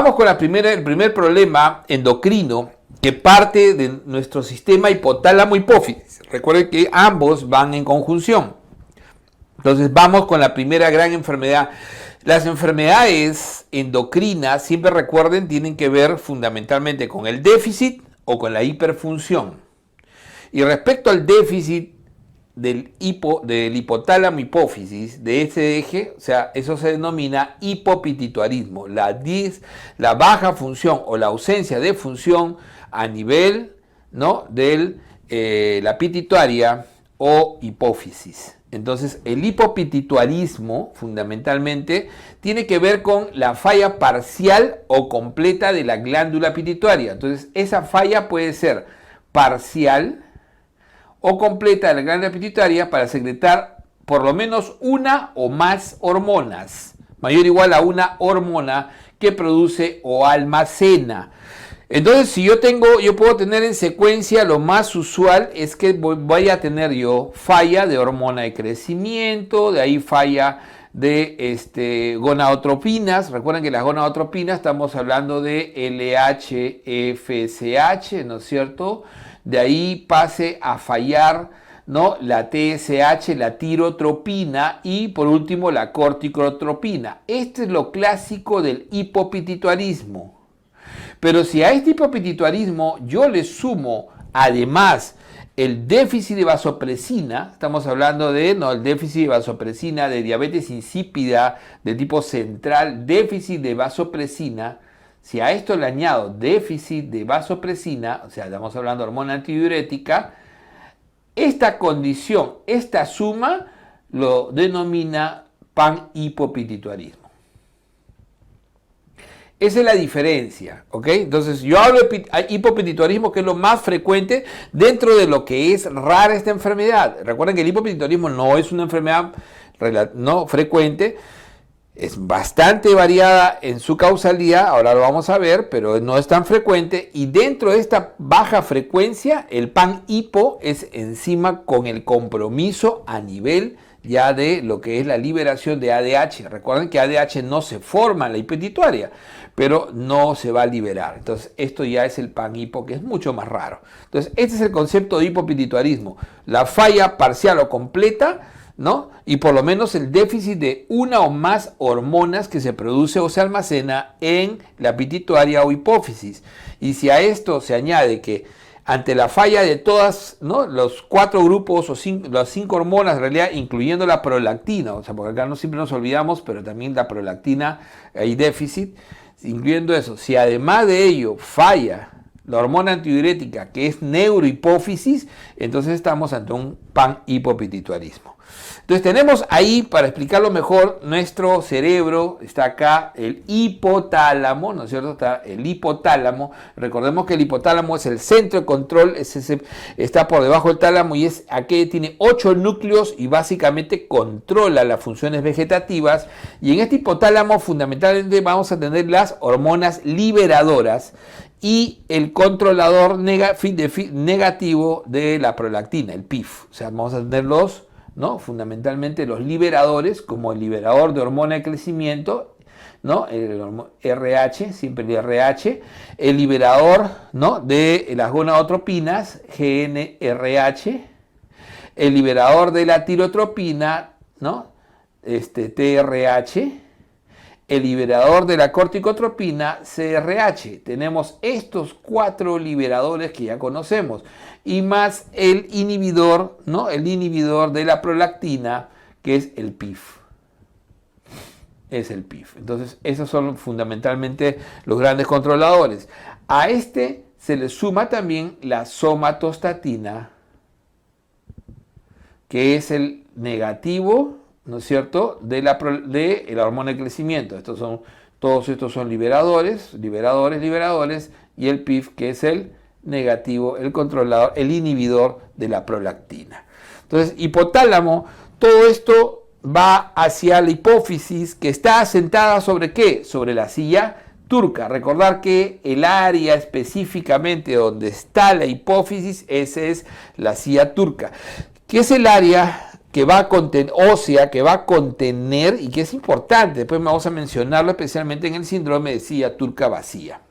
vamos con el primer problema endocrino que parte de nuestro sistema hipotálamo-hipófisis. Recuerden que ambos van en conjunción. Entonces vamos con la primera gran enfermedad. Las enfermedades endocrinas, siempre recuerden, tienen que ver fundamentalmente con el déficit o con la hiperfunción. Y respecto al déficit del hipotálamo hipófisis, de ese eje, o sea, eso se denomina hipopituitarismo, la baja función o la ausencia de función a nivel, ¿no?, de la pituitaria o hipófisis. Entonces, el hipopituitarismo, fundamentalmente, tiene que ver con la falla parcial o completa de la glándula pituitaria. Entonces, esa falla puede ser parcial o completa de la glándula pituitaria para secretar por lo menos una o más hormonas, mayor o igual a una hormona que produce o almacena. Entonces, si yo puedo tener en secuencia, lo más usual es que voy a tener yo falla de hormona de crecimiento, de ahí falla de gonadotropinas. Recuerden que las gonadotropinas, estamos hablando de LH, FSH, ¿no es cierto? De ahí pase a fallar, ¿no?, la TSH, la tirotropina, y por último la corticotropina. Este es lo clásico del hipopituitarismo. Pero si a este hipopituitarismo yo le sumo además el déficit de vasopresina, estamos hablando de el déficit de vasopresina, de diabetes insípida de tipo central, déficit de vasopresina. Si a esto le añado déficit de vasopresina, o sea, estamos hablando de hormona antidiurética, esta condición, esta suma, lo denomina panhipopituitarismo. Esa es la diferencia, ¿ok? Entonces, yo hablo de hipopituitarismo, que es lo más frecuente dentro de lo que es rara esta enfermedad. Recuerden que el hipopituitarismo no es una enfermedad no frecuente, es bastante variada en su causalidad, ahora lo vamos a ver, pero no es tan frecuente, y dentro de esta baja frecuencia, el panhipo es encima con el compromiso a nivel ya de lo que es la liberación de ADH. Recuerden que ADH no se forma en la hipopituitaria, pero no se va a liberar. Entonces, esto ya es el panhipo, que es mucho más raro. Entonces, este es el concepto de hipopituitarismo, la falla parcial o completa, ¿no?, y por lo menos el déficit de una o más hormonas que se produce o se almacena en la pituitaria o hipófisis. Y si a esto se añade que ante la falla de todas, ¿no?, los 4 grupos o las 5 hormonas, en realidad, incluyendo la prolactina, o sea, porque acá no siempre nos olvidamos, pero también la prolactina hay déficit, incluyendo eso, si además de ello falla la hormona antidiurética, que es neurohipófisis, entonces estamos ante un panhipopituitarismo. Entonces tenemos ahí, para explicarlo mejor, nuestro cerebro, está acá el hipotálamo, ¿no es cierto? Está el hipotálamo. Recordemos que el hipotálamo es el centro de control, está por debajo del tálamo y es aquel que tiene 8 núcleos y básicamente controla las funciones vegetativas. Y en este hipotálamo fundamentalmente vamos a tener las hormonas liberadoras y el controlador negativo de la prolactina, el PIF. O sea, vamos a tener ¿no?, fundamentalmente los liberadores, como el liberador de hormona de crecimiento, ¿no?, el RH, siempre el RH, el liberador, ¿no?, de las gonadotropinas, GnRH, el liberador de la tirotropina, ¿no?, TRH, el liberador de la corticotropina, CRH. Tenemos estos 4 liberadores que ya conocemos, y más el inhibidor, ¿no?, el inhibidor de la prolactina, que es el PIF. Es el PIF. Entonces, esos son fundamentalmente los grandes controladores. A este se le suma también la somatostatina, que es el negativo, ¿no es cierto?, de la hormona de crecimiento. Todos estos son liberadores, y el PIF, que es el negativo, el controlador, el inhibidor de la prolactina. Entonces, hipotálamo, todo esto va hacia la hipófisis, que está asentada ¿sobre qué? Sobre la silla turca. Recordar que el área específicamente donde está la hipófisis, esa es la silla turca, que es el área que va a contener, ósea, que va a contener y que es importante, después vamos a mencionarlo especialmente en el síndrome de silla turca vacía.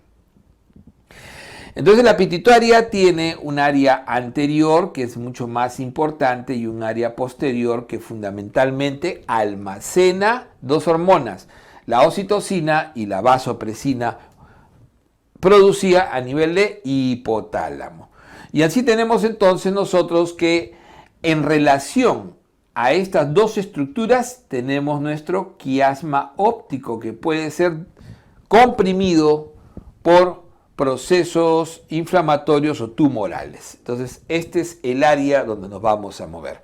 Entonces la pituitaria tiene un área anterior que es mucho más importante y un área posterior que fundamentalmente almacena dos hormonas, la oxitocina y la vasopresina, producida a nivel de hipotálamo. Y así tenemos entonces nosotros que en relación a estas dos estructuras tenemos nuestro quiasma óptico que puede ser comprimido por procesos inflamatorios o tumorales. Entonces, este es el área donde nos vamos a mover.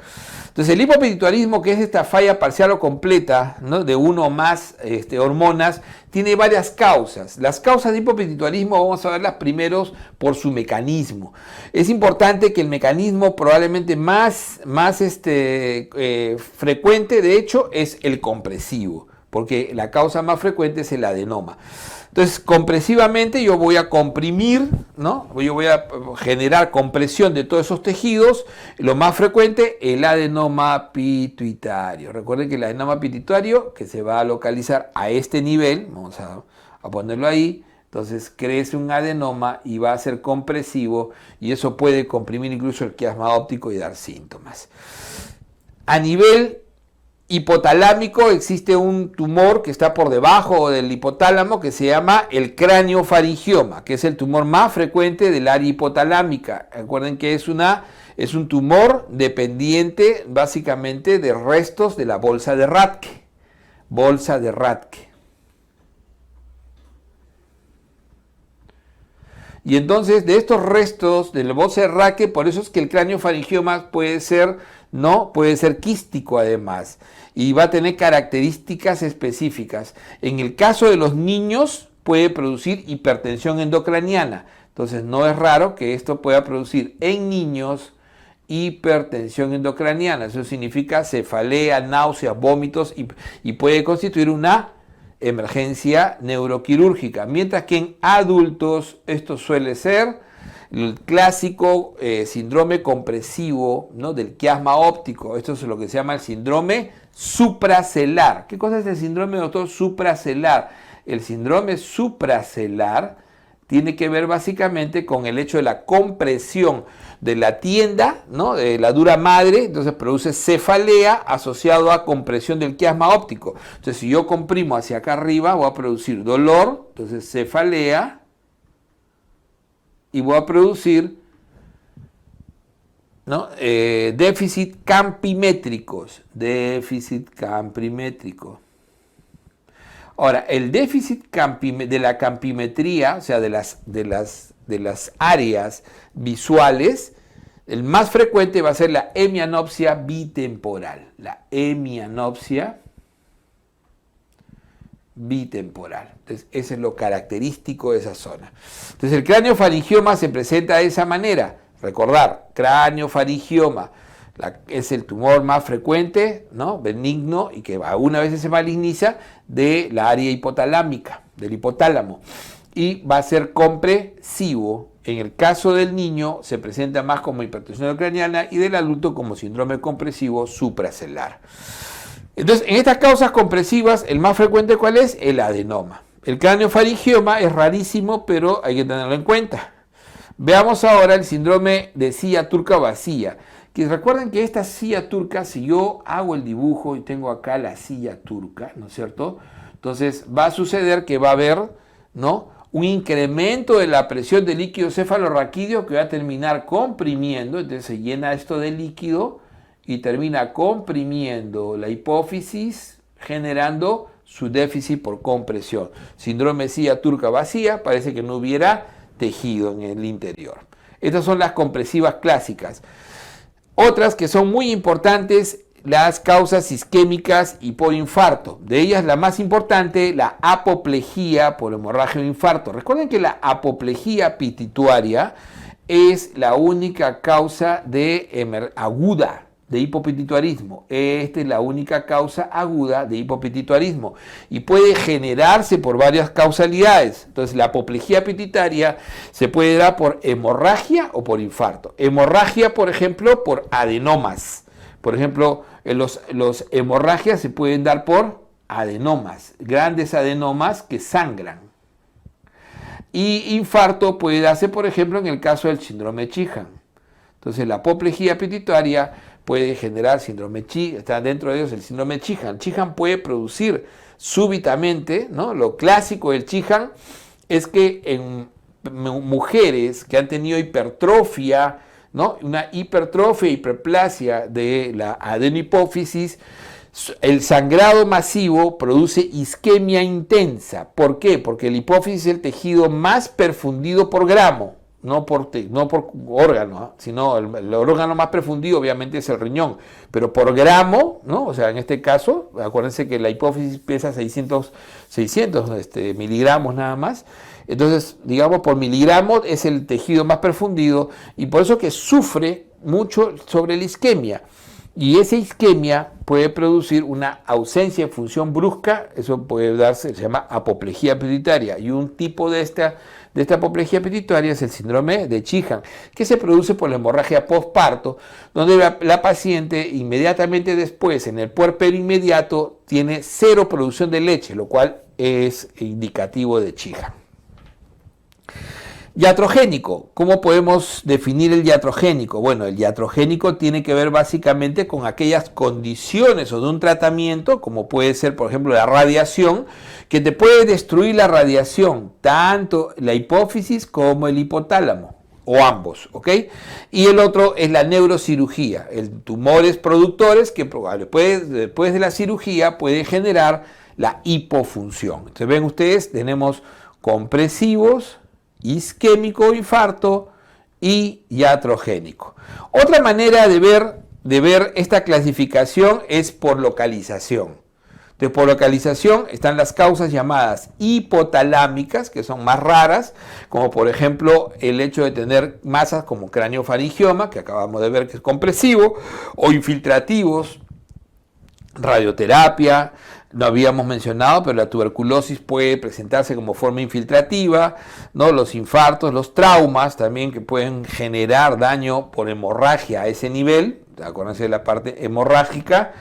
Entonces, el hipopituitarismo, que es esta falla parcial o completa, ¿no?, de uno o más hormonas, tiene varias causas. Las causas de hipopituitarismo vamos a verlas primero por su mecanismo. Es importante que el mecanismo probablemente más frecuente, de hecho, es el compresivo, porque la causa más frecuente es el adenoma. Entonces, compresivamente yo voy a comprimir, ¿no? Yo voy a generar compresión de todos esos tejidos. Lo más frecuente, el adenoma pituitario. Recuerden que el adenoma pituitario, que se va a localizar a este nivel, vamos a ponerlo ahí, entonces crece un adenoma y va a ser compresivo y eso puede comprimir incluso el quiasma óptico y dar síntomas. A nivel hipotalámico existe un tumor que está por debajo del hipotálamo que se llama el craniofaringioma, que es el tumor más frecuente del área hipotalámica. Recuerden que es un tumor dependiente básicamente de restos de la bolsa de Rathke. Bolsa de Rathke. Y entonces de estos restos de la bolsa de Rathke, por eso es que el craniofaringioma puede ser quístico además y va a tener características específicas. En el caso de los niños puede producir hipertensión endocraniana. Entonces no es raro que esto pueda producir en niños hipertensión endocraniana. Eso significa cefalea, náuseas, vómitos y puede constituir una emergencia neuroquirúrgica. Mientras que en adultos esto suele ser el clásico síndrome compresivo, ¿no?, del quiasma óptico. Esto es lo que se llama el síndrome supracelar. ¿Qué cosa es el síndrome, doctor? Supracelar. El síndrome supracelar tiene que ver básicamente con el hecho de la compresión de la tienda, ¿no?, de la dura madre. Entonces produce cefalea asociado a compresión del quiasma óptico. Entonces si yo comprimo hacia acá arriba voy a producir dolor, entonces cefalea, y voy a producir, ¿no?, déficit campimétricos. Déficit campimétrico. Ahora, el déficit de la campimetría, o sea, de las áreas visuales, el más frecuente va a ser la hemianopsia bitemporal. La hemianopsia bitemporal. Entonces, ese es lo característico de esa zona. Entonces, el craniofaringioma se presenta de esa manera. Recordar, craniofaringioma es el tumor más frecuente, ¿no?, benigno y que algunas veces se maligniza de la área hipotalámica, del hipotálamo. Y va a ser compresivo. En el caso del niño se presenta más como hipertensión endocraniana y del adulto como síndrome compresivo supracelar. Entonces, en estas causas compresivas, el más frecuente, ¿cuál es? El adenoma. El craniofaringioma es rarísimo, pero hay que tenerlo en cuenta. Veamos ahora el síndrome de silla turca vacía. Que recuerden que esta silla turca, si yo hago el dibujo y tengo acá la silla turca, ¿no es cierto? Entonces va a suceder que va a haber, ¿no?, un incremento de la presión del líquido cefalorraquídeo que va a terminar comprimiendo. Entonces se llena esto de líquido y termina comprimiendo la hipófisis, generando su déficit por compresión. Síndrome de silla turca vacía, parece que no hubiera tejido en el interior. Estas son las compresivas clásicas. Otras que son muy importantes, las causas isquémicas y por infarto. De ellas la más importante, la apoplejía por hemorragia o infarto. Recuerden que la apoplejía pituitaria es la única causa aguda de hipopituitarismo. Esta es la única causa aguda de hipopituitarismo y puede generarse por varias causalidades. Entonces la apoplejía pituitaria se puede dar por hemorragia o por infarto. Hemorragia, por ejemplo, por adenomas. Por ejemplo, Los hemorragias se pueden dar por adenomas, grandes adenomas que sangran. Y infarto puede darse, por ejemplo, en el caso del síndrome de Sheehan. Entonces, la apoplejía pituitaria puede generar síndrome de Sheehan, está dentro de ellos el síndrome de Sheehan. Sheehan puede producir súbitamente, ¿no? Lo clásico del Sheehan es que en mujeres que han tenido hipertrofia, ¿no? Una hipertrofia, hiperplasia de la adenopófisis, el sangrado masivo produce isquemia intensa. ¿Por qué? Porque la hipófisis es el tejido más perfundido por gramo, no por órgano, ¿eh? Sino el órgano más perfundido obviamente es el riñón, pero por gramo, ¿no? O sea, en este caso, acuérdense que la hipófisis pesa 600 miligramos nada más. Entonces, digamos, por miligramo es el tejido más perfundido y por eso que sufre mucho sobre la isquemia. Y esa isquemia puede producir una ausencia de función brusca, eso puede darse, se llama apoplejía pituitaria. Y un tipo de esta apoplejía pituitaria es el síndrome de Sheehan, que se produce por la hemorragia postparto, donde la paciente inmediatamente después, en el puerperio inmediato, tiene cero producción de leche, lo cual es indicativo de Sheehan. Iatrogénico, ¿cómo podemos definir el iatrogénico? Bueno, el iatrogénico tiene que ver básicamente con aquellas condiciones o de un tratamiento, como puede ser, por ejemplo, la radiación, que te puede destruir la radiación, tanto la hipófisis como el hipotálamo, o ambos, ¿ok? Y el otro es la neurocirugía, tumores productores que después de la cirugía pueden generar la hipofunción. Entonces, ven ustedes, tenemos compresivos, isquémico, infarto y iatrogénico. Otra manera de ver esta clasificación es por localización. Entonces, por localización están las causas llamadas hipotalámicas, que son más raras, como por ejemplo el hecho de tener masas como craneofaringioma, que acabamos de ver que es compresivo, o infiltrativos, radioterapia. No habíamos mencionado, pero la tuberculosis puede presentarse como forma infiltrativa, ¿no? Los infartos, los traumas también que pueden generar daño por hemorragia a ese nivel, acuérdense de la parte hemorrágica,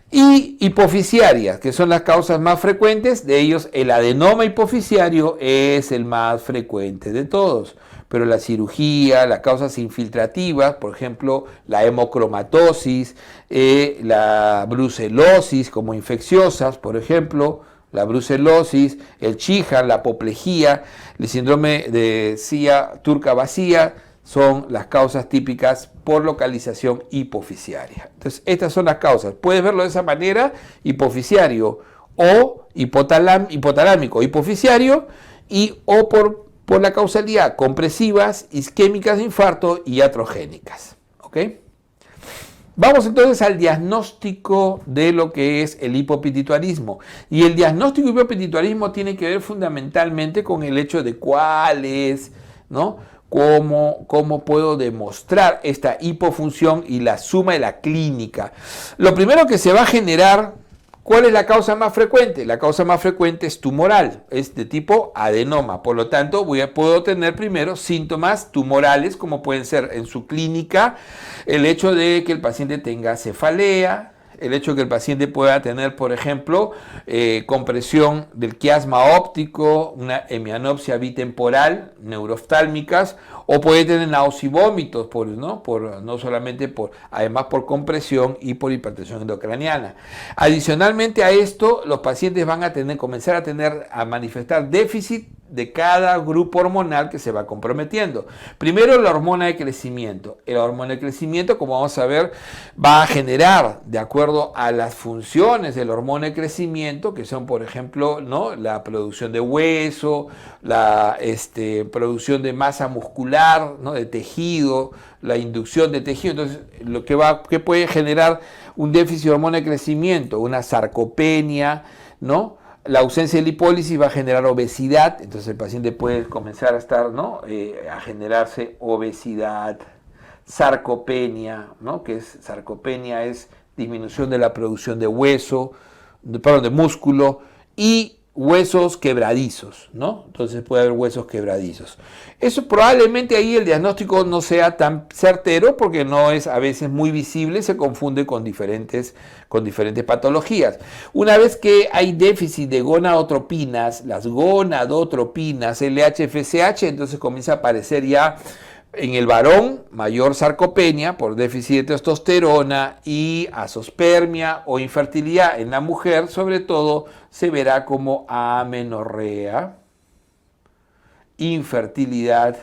y hipofisiarias, que son las causas más frecuentes. De ellos, el adenoma hipofisiario es el más frecuente de todos. Pero la cirugía, las causas infiltrativas, por ejemplo, la hemocromatosis, la brucelosis como infecciosas, por ejemplo, la brucelosis, el Sheehan, la apoplejía, el síndrome de silla turca vacía, son las causas típicas por localización hipofisiaria. Entonces, estas son las causas. Puedes verlo de esa manera, hipofisiario o hipotalámico, hipofisiario, o por la causalidad, compresivas, isquémicas de infarto y iatrogénicas. ¿Ok? Vamos entonces al diagnóstico de lo que es el hipopituitarismo. Y el diagnóstico de hipopituitarismo tiene que ver fundamentalmente con el hecho de cuál es, ¿no? ¿Cómo puedo demostrar esta hipofunción y la suma de la clínica? Lo primero que se va a generar, ¿cuál es la causa más frecuente? La causa más frecuente es tumoral, es de tipo adenoma. Por lo tanto, puedo tener primero síntomas tumorales, como pueden ser en su clínica el hecho de que el paciente tenga cefalea, el hecho de que el paciente pueda tener, por ejemplo, compresión del quiasma óptico, una hemianopsia bitemporal, neuroftálmicas, o puede tener náuseas y vómitos, además por compresión y por hipertensión endocraniana. Adicionalmente a esto, los pacientes van a comenzar a manifestar déficit de cada grupo hormonal que se va comprometiendo. Primero, la hormona de crecimiento. La hormona de crecimiento, como vamos a ver, va a generar, de acuerdo a las funciones de la hormona de crecimiento, que son, por ejemplo, ¿no? La producción de hueso, la producción de masa muscular, ¿no? De tejido, la inducción de tejido. Entonces, que puede generar un déficit de hormona de crecimiento, una sarcopenia, ¿no? La ausencia de lipólisis va a generar obesidad, entonces el paciente puede comenzar a estar, ¿no? A generarse obesidad, sarcopenia, ¿no? Sarcopenia es disminución de la producción de hueso, de músculo, y huesos quebradizos, ¿no? Entonces puede haber huesos quebradizos. Eso probablemente ahí el diagnóstico no sea tan certero porque no es a veces muy visible, se confunde con diferentes patologías. Una vez que hay déficit de gonadotropinas, las gonadotropinas, LH, FSH, entonces comienza a aparecer ya en el varón mayor sarcopenia por déficit de testosterona y azospermia o infertilidad. En la mujer, sobre todo, se verá como amenorrea, infertilidad,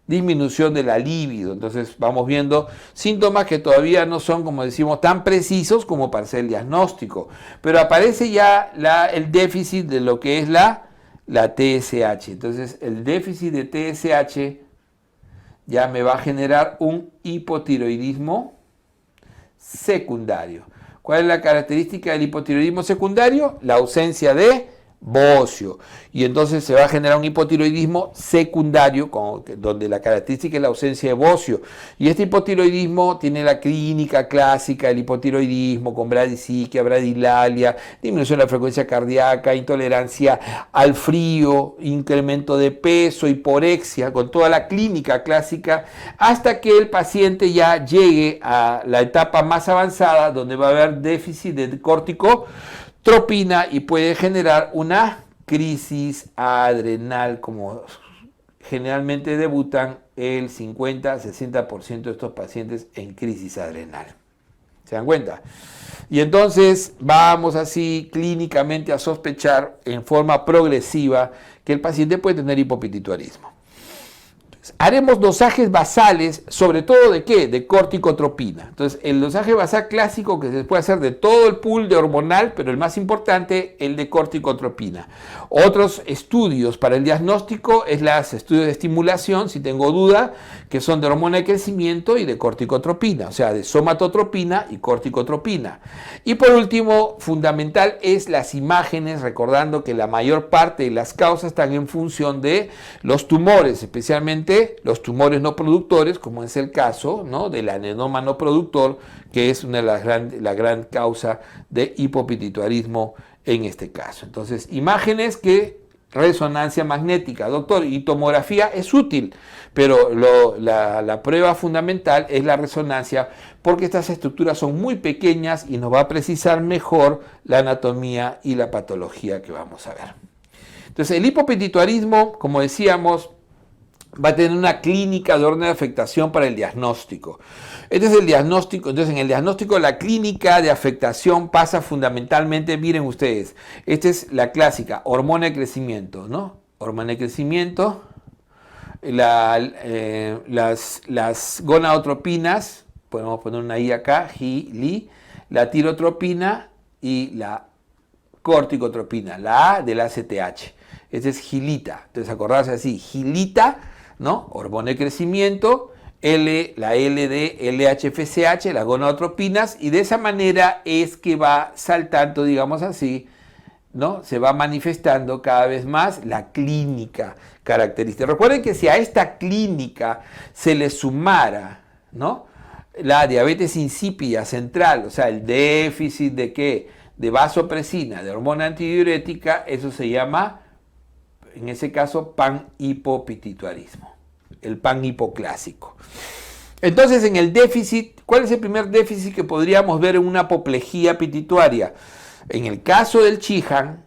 disminución de la libido. Entonces vamos viendo síntomas que todavía no son, como decimos, tan precisos como para hacer el diagnóstico. Pero aparece ya el déficit de lo que es la TSH. Entonces el déficit de TSH ya me va a generar un hipotiroidismo secundario. ¿Cuál es la característica del hipotiroidismo secundario? La ausencia de bocio. Y entonces se va a generar un hipotiroidismo secundario, donde la característica es la ausencia de bocio. Y este hipotiroidismo tiene la clínica clásica del hipotiroidismo, con bradisiquia, bradilalia, disminución de la frecuencia cardíaca, intolerancia al frío, incremento de peso, hiporexia, con toda la clínica clásica, hasta que el paciente ya llegue a la etapa más avanzada, donde va a haber déficit de corticotropina y puede generar una crisis adrenal, como generalmente debutan el 50-60% de estos pacientes en crisis adrenal. ¿Se dan cuenta? Y entonces vamos así clínicamente a sospechar en forma progresiva que el paciente puede tener hipopituitarismo. Haremos dosajes basales, sobre todo ¿de qué? De corticotropina. Entonces, el dosaje basal clásico que se puede hacer de todo el pool de hormonal, pero el más importante, el de corticotropina. Otros estudios para el diagnóstico es los estudios de estimulación, si tengo duda, que son de hormona de crecimiento y de corticotropina, o sea, de somatotropina y corticotropina. Y por último, fundamental es las imágenes, recordando que la mayor parte de las causas están en función de los tumores, especialmente los tumores no productores, como es el caso, ¿no?, del adenoma no productor, que es una de la gran causa de hipopituitarismo en este caso. Entonces, imágenes resonancia magnética, doctor, y tomografía es útil, pero la prueba fundamental es la resonancia, porque estas estructuras son muy pequeñas y nos va a precisar mejor la anatomía y la patología que vamos a ver. Entonces, el hipopituitarismo, como decíamos, va a tener una clínica de orden de afectación para el diagnóstico. Este es el diagnóstico. Entonces, en el diagnóstico, la clínica de afectación pasa fundamentalmente, miren ustedes, esta es la clásica, hormona de crecimiento, ¿no? Hormona de crecimiento, las gonadotropinas, podemos poner una I acá, GI, la tirotropina y la corticotropina, la A del ACTH. Este es gilita. Entonces, acordarse así, gilita, ¿no? Hormona de crecimiento, la L de LH-FSH, las gonadotropinas, y de esa manera es que va saltando, digamos así, ¿no? Se va manifestando cada vez más la clínica característica. Recuerden que si a esta clínica se le sumara, ¿no?, la diabetes insípida central, o sea, el déficit de ¿qué? De vasopresina, de hormona antidiurética, eso se llama, en ese caso, panhipopituitarismo, el panhipoclásico. Entonces, en el déficit, ¿cuál es el primer déficit que podríamos ver en una apoplejía pituitaria? En el caso del Sheehan,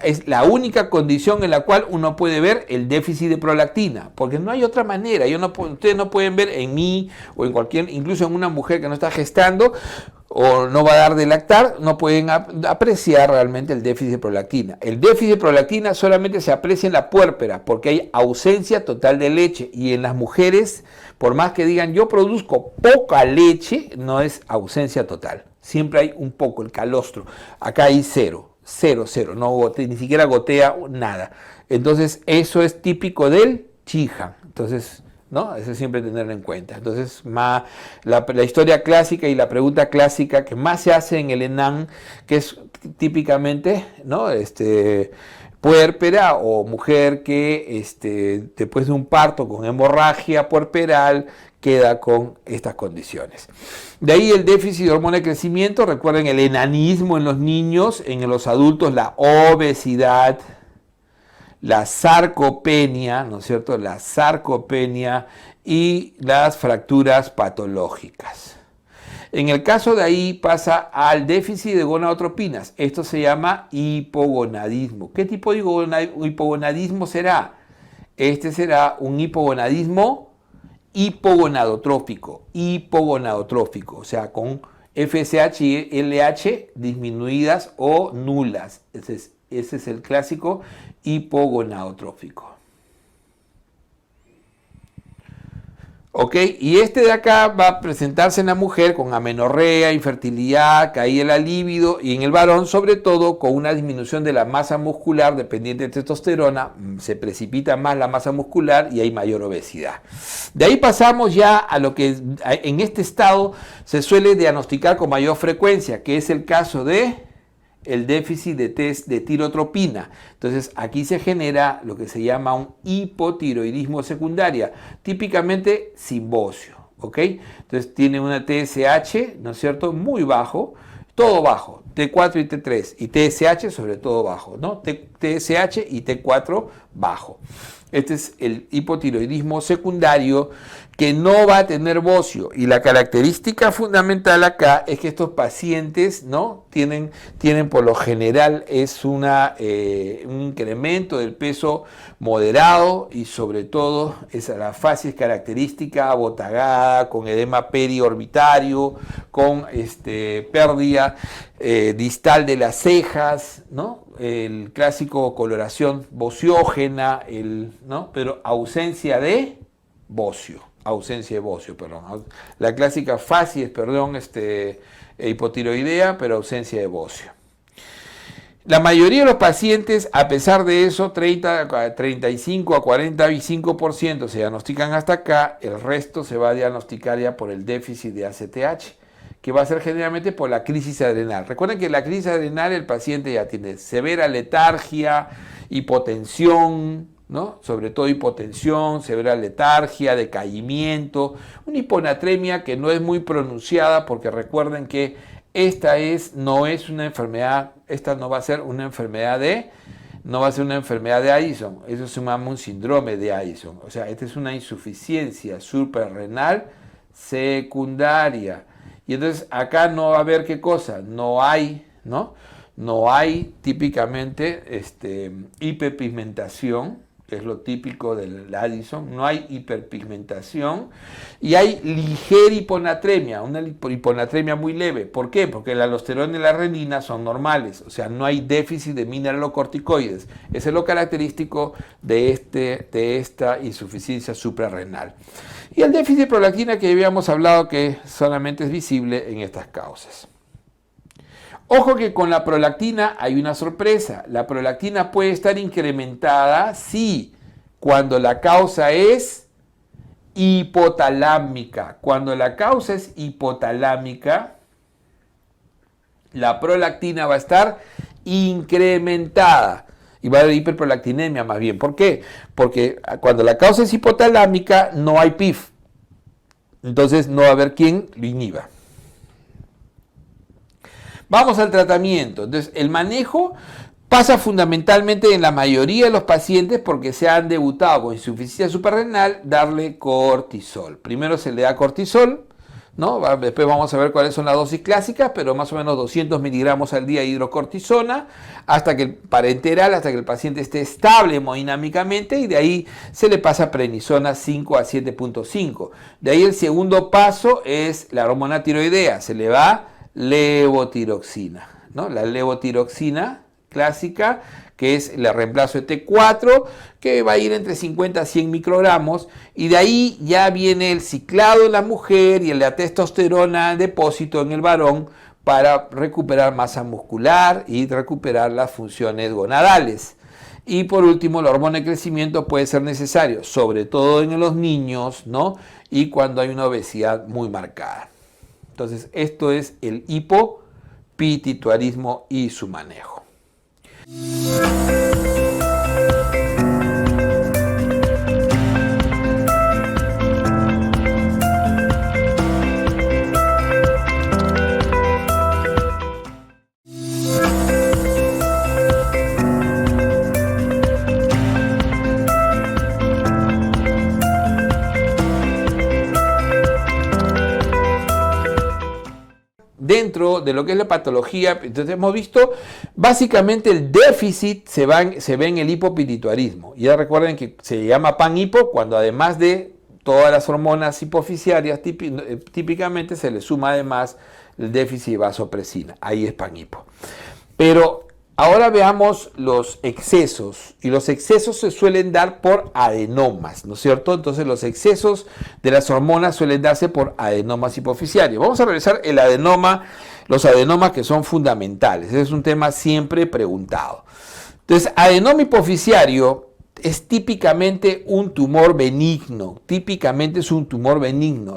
es la única condición en la cual uno puede ver el déficit de prolactina, porque no hay otra manera. Ustedes no pueden ver en mí o en incluso en una mujer que no está gestando o no va a dar de lactar, no pueden apreciar realmente el déficit de prolactina. El déficit de prolactina solamente se aprecia en la puérpera porque hay ausencia total de leche, y en las mujeres, por más que digan yo produzco poca leche, no es ausencia total. Siempre hay un poco, el calostro. Acá hay cero, no ni siquiera gotea nada. Entonces, eso es típico del Sheehan. Entonces, ¿no? Eso siempre tenerlo en cuenta. Entonces, la historia clásica y la pregunta clásica que más se hace en el ENAM, que es típicamente, ¿no?, puérpera o mujer que después de un parto con hemorragia puerperal queda con estas condiciones. De ahí el déficit de hormona de crecimiento, recuerden el enanismo en los niños, en los adultos la obesidad, la sarcopenia, ¿no es cierto? La sarcopenia y las fracturas patológicas. En el caso de ahí pasa al déficit de gonadotropinas. Esto se llama hipogonadismo. ¿Qué tipo de hipogonadismo será? Este será un hipogonadismo hipogonadotrófico, o sea, con FSH y LH disminuidas o nulas. Ese es el clásico hipogonadotrófico. ¿Ok? Y este de acá va a presentarse en la mujer con amenorrea, infertilidad, caída de la libido, y en el varón sobre todo con una disminución de la masa muscular dependiente de testosterona, se precipita más la masa muscular y hay mayor obesidad. De ahí pasamos ya a lo que en este estado se suele diagnosticar con mayor frecuencia, que es el caso de el déficit de tirotropina. Entonces aquí se genera lo que se llama un hipotiroidismo secundaria, típicamente sin bocio, ¿ok? Entonces tiene una TSH, ¿no es cierto?, muy bajo, todo bajo, T4 y T3, y TSH sobre todo bajo, ¿no? TSH y T4 bajo. Este es el hipotiroidismo secundario que no va a tener bocio, y la característica fundamental acá es que estos pacientes, ¿no?, tienen por lo general es un incremento del peso moderado, y sobre todo la facies característica abotagada, con edema periorbitario, con pérdida distal de las cejas, ¿no?, el clásico coloración bociógena, ¿no?, pero ausencia de bocio. La clásica facies, hipotiroidea, pero ausencia de bocio. La mayoría de los pacientes, a pesar de eso, 35 a 45% se diagnostican hasta acá, el resto se va a diagnosticar ya por el déficit de ACTH, que va a ser generalmente por la crisis adrenal. Recuerden que en la crisis adrenal el paciente ya tiene severa letargia, hipotensión, ¿no?, sobre todo hipotensión, severa letargia, decaimiento, una hiponatremia que no es muy pronunciada, porque recuerden que no va a ser una enfermedad de Addison, eso se llama un síndrome de Addison, o sea, esta es una insuficiencia suprarrenal secundaria. Y entonces acá no va a haber qué cosa, no hay típicamente hiperpigmentación, que es lo típico del Addison, no hay hiperpigmentación, y hay ligera hiponatremia, una hiponatremia muy leve. ¿Por qué? Porque la aldosterona y la renina son normales, o sea, no hay déficit de mineralocorticoides. Eso es lo característico de esta insuficiencia suprarrenal. Y el déficit de prolactina, que habíamos hablado que solamente es visible en estas causas. Ojo que con la prolactina hay una sorpresa. La prolactina puede estar incrementada, sí, cuando la causa es hipotalámica. Cuando la causa es hipotalámica, la prolactina va a estar incrementada y va a haber hiperprolactinemia más bien. ¿Por qué? Porque cuando la causa es hipotalámica no hay PIF. Entonces no va a haber quien lo inhiba. Vamos al tratamiento. Entonces, el manejo pasa fundamentalmente en la mayoría de los pacientes porque se han debutado con insuficiencia suprarrenal, darle cortisol. Primero se le da cortisol, ¿no? Después vamos a ver cuáles son las dosis clásicas, pero más o menos 200 miligramos al día de hidrocortisona, parenteral, hasta que el paciente esté estable hemodinámicamente, y de ahí se le pasa prednisona 5 a 7.5. De ahí el segundo paso es la hormona tiroidea, se le va levotiroxina, ¿no? La levotiroxina clásica, que es el reemplazo de T4, que va a ir entre 50 a 100 microgramos, y de ahí ya viene el ciclado en la mujer y la testosterona en depósito en el varón para recuperar masa muscular y recuperar las funciones gonadales. Y por último, la hormona de crecimiento puede ser necesario, sobre todo en los niños, ¿no?, y cuando hay una obesidad muy marcada. Entonces, esto es el hipopituitarismo y su manejo. dentro de lo que es la patología, entonces hemos visto básicamente el déficit se ve en el hipopituitarismo. Ya recuerden que se llama PAN-hipo cuando además de todas las hormonas hipoficiarias típicamente se le suma además el déficit de vasopresina. Ahí es PAN-hipo. Pero ahora veamos los excesos, y los excesos se suelen dar por adenomas, ¿no es cierto? Entonces los excesos de las hormonas suelen darse por adenomas hipoficiarios. Vamos a revisar el adenoma, los adenomas que son fundamentales. Ese es un tema siempre preguntado. Entonces, adenoma hipoficiario es típicamente un tumor benigno,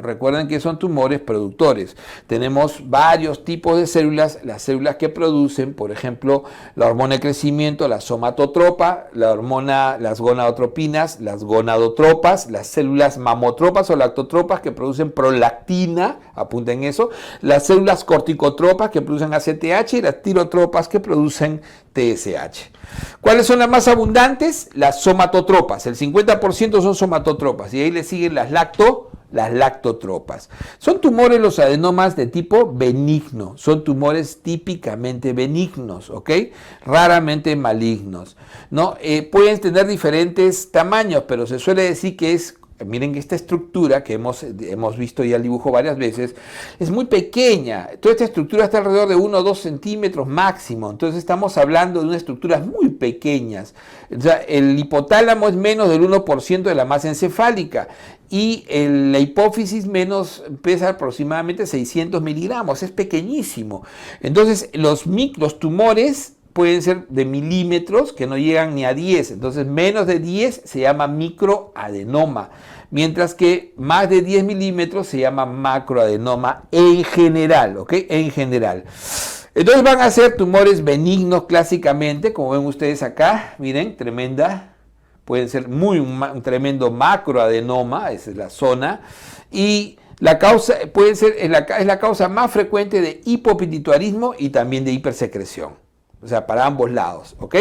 Recuerden que son tumores productores. Tenemos varios tipos de células, las células que producen, por ejemplo, la hormona de crecimiento, la somatotropa, las gonadotropinas, las gonadotropas, las células mamotropas o lactotropas que producen prolactina, apunten eso, las células corticotropas que producen ACTH y las tirotropas que producen TSH. ¿Cuáles son las más abundantes? Las somatotropas, el 50% son somatotropas y ahí le siguen las lactotropas. Son tumores los adenomas de tipo benigno, son tumores típicamente benignos, ¿ok? Raramente malignos, ¿no? Pueden tener diferentes tamaños, pero se suele decir que es... Miren que esta estructura que hemos visto ya el dibujo varias veces es muy pequeña. Toda esta estructura está alrededor de 1 o 2 centímetros máximo. Entonces estamos hablando de unas estructuras muy pequeñas. O sea, el hipotálamo es menos del 1% de la masa encefálica y la hipófisis pesa aproximadamente 600 miligramos. Es pequeñísimo. Entonces los tumores pueden ser de milímetros que no llegan ni a 10, entonces menos de 10 se llama microadenoma, mientras que más de 10 milímetros se llama macroadenoma en general, ¿ok? En general. Entonces van a ser tumores benignos clásicamente, como ven ustedes acá, miren, pueden ser un tremendo macroadenoma, esa es la zona, y la causa es la causa más frecuente de hipopituitarismo y también de hipersecreción. O sea, para ambos lados, ¿ok?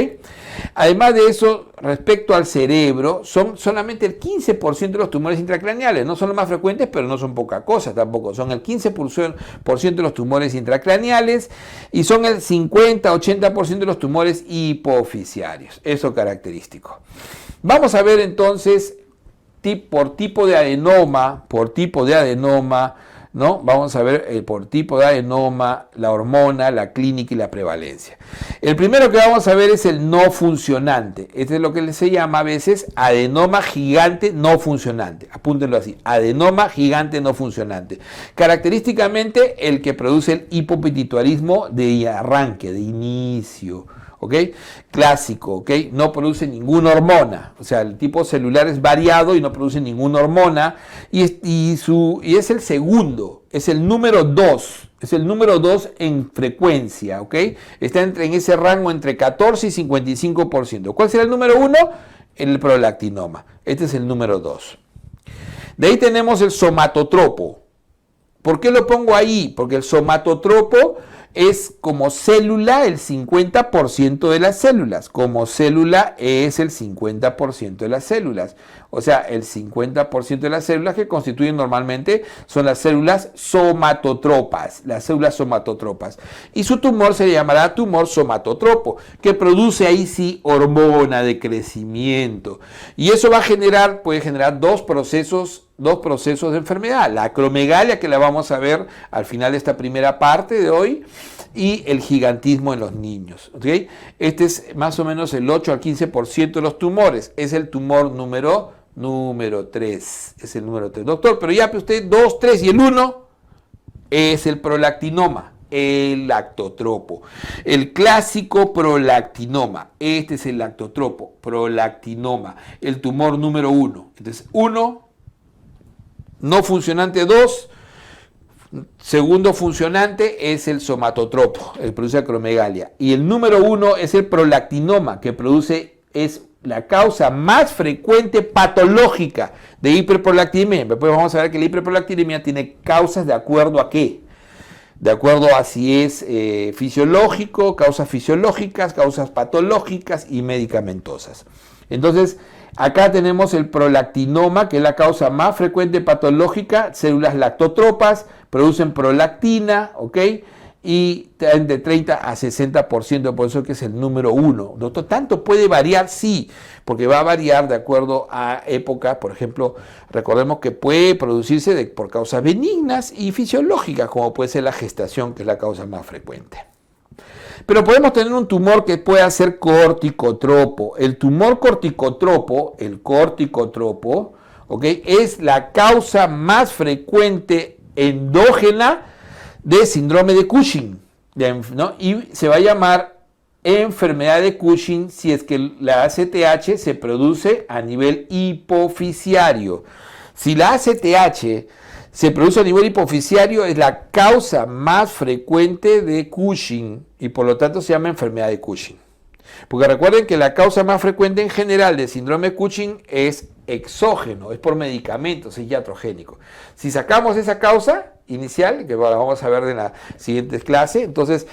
Además de eso, respecto al cerebro, son solamente el 15% de los tumores intracraneales. No son los más frecuentes, pero no son poca cosa tampoco. Son el 15% de los tumores intracraneales y son el 50-80% de los tumores hipoficiarios. Eso característico. Vamos a ver entonces, por tipo de adenoma, ¿no? Vamos a ver por tipo de adenoma, la hormona, la clínica y la prevalencia. El primero que vamos a ver es el no funcionante. Este es lo que se llama a veces adenoma gigante no funcionante. Apúntenlo así, adenoma gigante no funcionante. Característicamente el que produce el hipopituitarismo de arranque, de inicio. ¿Ok? Clásico, ¿ok? No produce ninguna hormona, o sea, el tipo celular es variado y no produce ninguna hormona, y es el segundo, es el número 2, en frecuencia, ¿ok? Está en ese rango entre 14 y 55%. ¿Cuál será el número 1? El prolactinoma, este es el número 2. De ahí tenemos el somatotropo. ¿Por qué lo pongo ahí? Porque el somatotropo es como célula el 50% de las células. Como célula es el 50% de las células. O sea, el 50% de las células que constituyen normalmente son las células somatotropas. Y su tumor se llamará tumor somatotropo, que produce ahí sí hormona de crecimiento. Y eso puede generar dos procesos de enfermedad, la acromegalia, que la vamos a ver al final de esta primera parte de hoy, y el gigantismo en los niños, ¿okay? Este es más o menos el 8 al 15% de los tumores, es el tumor número 3, es el número 3. Doctor, pero ya usted 2, 3 y el 1 es el prolactinoma, el lactotropo, el clásico prolactinoma. Este es el lactotropo, prolactinoma, el tumor número 1. Entonces, 1, no funcionante 2, segundo funcionante es el somatotropo, el produce acromegalia. Y el número 1 es el prolactinoma, que es la causa más frecuente patológica de hiperprolactinemia. Después vamos a ver que la hiperprolactinemia tiene causas de acuerdo a qué. De acuerdo a si es fisiológico, causas fisiológicas, causas patológicas y medicamentosas. Entonces, acá tenemos el prolactinoma, que es la causa más frecuente patológica. Células lactotropas producen prolactina, ¿ok? y de 30 a 60%, por eso que es el número 1. Doctor, ¿tanto puede variar? Sí, porque va a variar de acuerdo a épocas. Por ejemplo, recordemos que puede producirse por causas benignas y fisiológicas, como puede ser la gestación, que es la causa más frecuente. Pero podemos tener un tumor que pueda ser corticotropo. El tumor corticotropo, ¿okay?, es la causa más frecuente endógena de síndrome de Cushing, ¿no? Y se va a llamar enfermedad de Cushing si es que la ACTH se produce a nivel hipofisiario. Si la ACTH se produce a nivel hipofisiario, es la causa más frecuente de Cushing y por lo tanto se llama enfermedad de Cushing. Porque recuerden que la causa más frecuente en general de síndrome de Cushing es exógeno, es por medicamentos, es iatrogénico. Si sacamos esa causa inicial, que la vamos a ver en la siguiente clase, entonces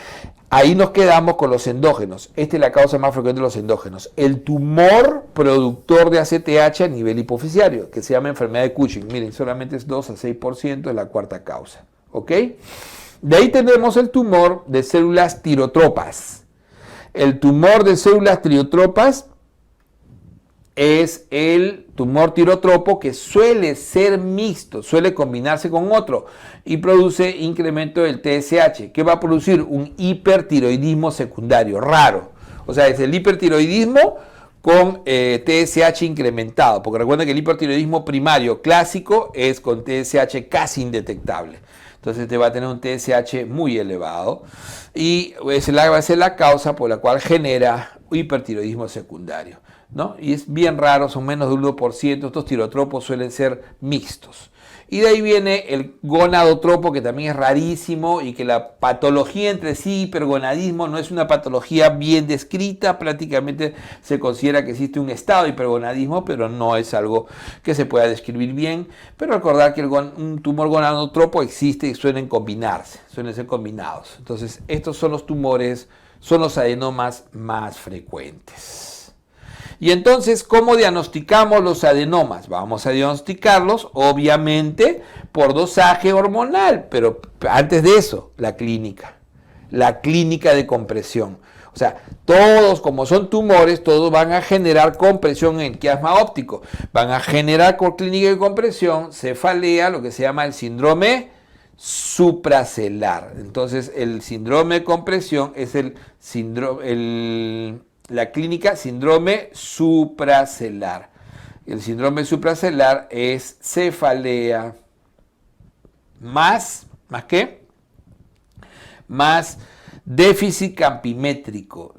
ahí nos quedamos con los endógenos. Esta es la causa más frecuente de los endógenos. El tumor productor de ACTH a nivel hipofisiario, que se llama enfermedad de Cushing. Miren, solamente es 2 a 6%, es la cuarta causa. ¿Ok? De ahí tenemos el tumor de células tirotropas. El tumor de células tirotropas es el tumor tirotropo que suele ser mixto, suele combinarse con otro y produce incremento del TSH, que va a producir un hipertiroidismo secundario, raro. O sea, es el hipertiroidismo con TSH incrementado, porque recuerden que el hipertiroidismo primario clásico es con TSH casi indetectable. Entonces te va a tener un TSH muy elevado y esa va a ser la causa por la cual genera hipertiroidismo secundario, ¿no? Y es bien raro, son menos del 1%, estos tirotropos suelen ser mixtos. Y de ahí viene el gonadotropo, que también es rarísimo y que la patología entre sí, hipergonadismo, no es una patología bien descrita, prácticamente se considera que existe un estado de hipergonadismo, pero no es algo que se pueda describir bien. Pero recordar que un tumor gonadotropo existe y suelen combinarse, suelen ser combinados. Entonces, estos son los tumores, son los adenomas más frecuentes. Y entonces, ¿cómo diagnosticamos los adenomas? Vamos a diagnosticarlos, obviamente, por dosaje hormonal, pero antes de eso, la clínica de compresión. O sea, todos, como son tumores, todos van a generar compresión en el quiasma óptico. Van a generar con clínica de compresión, cefalea, lo que se llama el síndrome supracelular. Entonces, el síndrome de compresión es la clínica síndrome supracelular. El síndrome supracelular es cefalea ¿más qué? Más déficit campimétrico.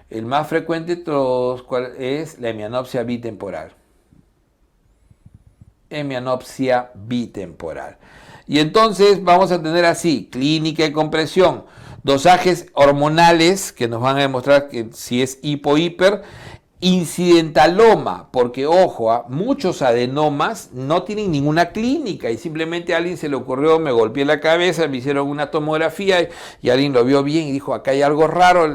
El más frecuente de todos es la hemianopsia bitemporal. Y entonces vamos a tener así, clínica de compresión, dosajes hormonales que nos van a demostrar que si es hipo-hiper, incidentaloma, porque ojo, muchos adenomas no tienen ninguna clínica y simplemente a alguien se le ocurrió, me golpeé la cabeza, me hicieron una tomografía y alguien lo vio bien y dijo, acá hay algo raro.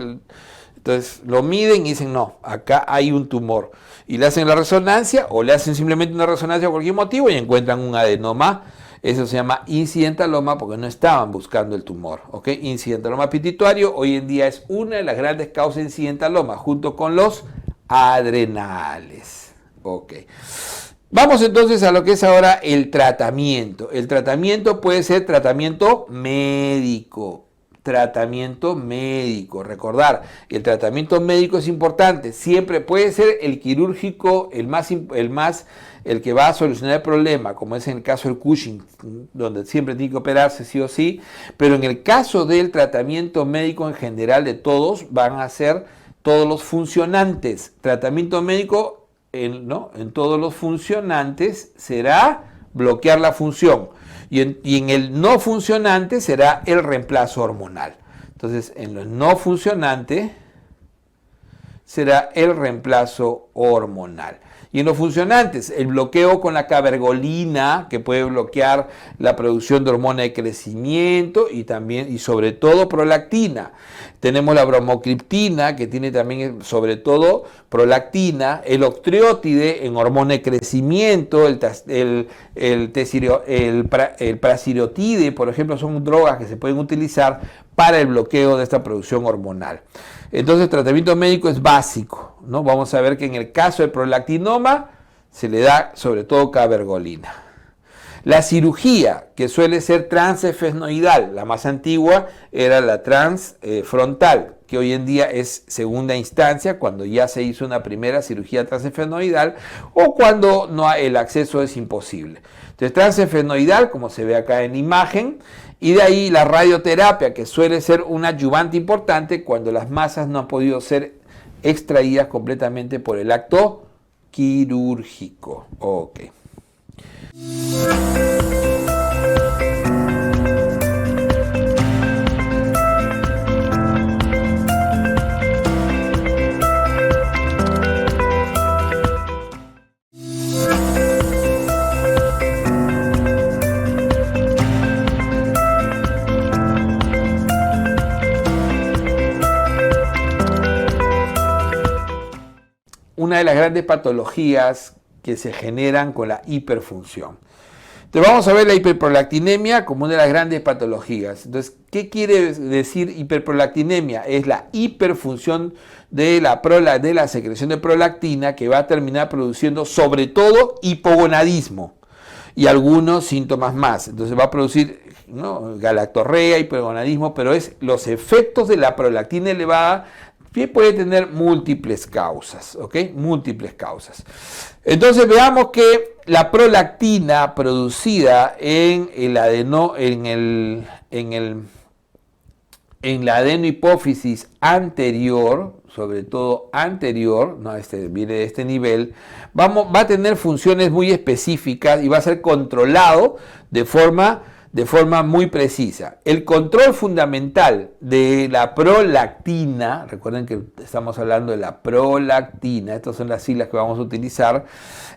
Entonces lo miden y dicen, no, acá hay un tumor. Y le hacen la resonancia o le hacen simplemente una resonancia por cualquier motivo y encuentran un adenoma. Eso se llama incidentaloma porque no estaban buscando el tumor. ¿Ok? Incidentaloma pituitario hoy en día es una de las grandes causas de incidentaloma junto con los adrenales. Ok. Vamos entonces a lo que es ahora el tratamiento. El tratamiento puede ser tratamiento médico. Recordar, el tratamiento médico es importante. Siempre puede ser el quirúrgico, el que va a solucionar el problema, como es en el caso del Cushing, donde siempre tiene que operarse sí o sí. Pero en el caso del tratamiento médico en general de todos, van a ser todos los funcionantes. Tratamiento médico en todos los funcionantes será bloquear la función. Y en el no funcionante será el reemplazo hormonal. Entonces, en los no funcionantes será el reemplazo hormonal. Y en los funcionantes, el bloqueo con la cabergolina, que puede bloquear la producción de hormona de crecimiento y también y sobre todo prolactina. Tenemos la bromocriptina, que tiene también sobre todo prolactina, el octreotide en hormona de crecimiento, el prasireotide, por ejemplo, son drogas que se pueden utilizar para el bloqueo de esta producción hormonal. Entonces el tratamiento médico es básico, ¿no? Vamos a ver que en el caso del prolactinoma se le da sobre todo cabergolina. La cirugía, que suele ser transefesnoidal, la más antigua era la transfrontal, que hoy en día es segunda instancia cuando ya se hizo una primera cirugía transefesnoidal o cuando no el acceso es imposible. Entonces transefesnoidal, como se ve acá en imagen, y de ahí la radioterapia, que suele ser un adyuvante importante cuando las masas no han podido ser extraídas completamente por el acto quirúrgico. Ok. Una de las grandes patologías que se generan con la hiperfunción. Entonces vamos a ver la hiperprolactinemia como una de las grandes patologías. Entonces, ¿qué quiere decir hiperprolactinemia? Es la hiperfunción de la secreción de prolactina que va a terminar produciendo sobre todo hipogonadismo y algunos síntomas más. Entonces va a producir, ¿no?, galactorrea, hipogonadismo, pero es los efectos de la prolactina elevada que puede tener múltiples causas, ¿ok? Múltiples causas. Entonces veamos que la prolactina producida en la adenohipófisis anterior, sobre todo anterior, no, viene de este nivel, va a tener funciones muy específicas y va a ser controlado de forma muy precisa. El control fundamental de la prolactina, recuerden que estamos hablando de la prolactina, estas son las siglas que vamos a utilizar,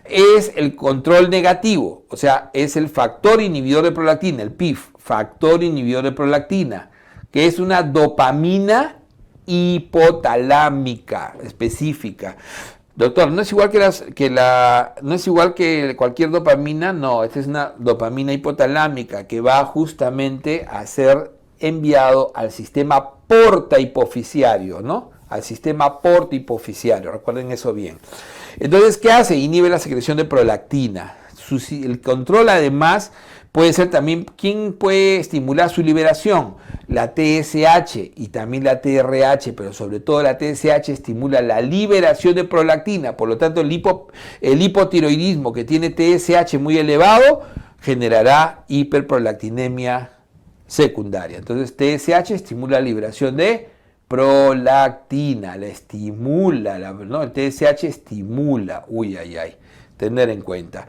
es el control negativo, o sea, es el factor inhibidor de prolactina, el PIF, factor inhibidor de prolactina, que es una dopamina hipotalámica específica. Doctor, no es igual no es igual que cualquier dopamina, no, esta es una dopamina hipotalámica que va justamente a ser enviado al sistema porta hipoficiario, ¿no? Al sistema porta hipoficiario, recuerden eso bien. Entonces, ¿qué hace? Inhibe la secreción de prolactina. El control además puede ser también, ¿quién puede estimular su liberación? La TSH y también la TRH, pero sobre todo la TSH estimula la liberación de prolactina. Por lo tanto, el hipotiroidismo que tiene TSH muy elevado generará hiperprolactinemia secundaria. Entonces, TSH estimula la liberación de prolactina, la estimula, ¿no? El TSH estimula, tener en cuenta.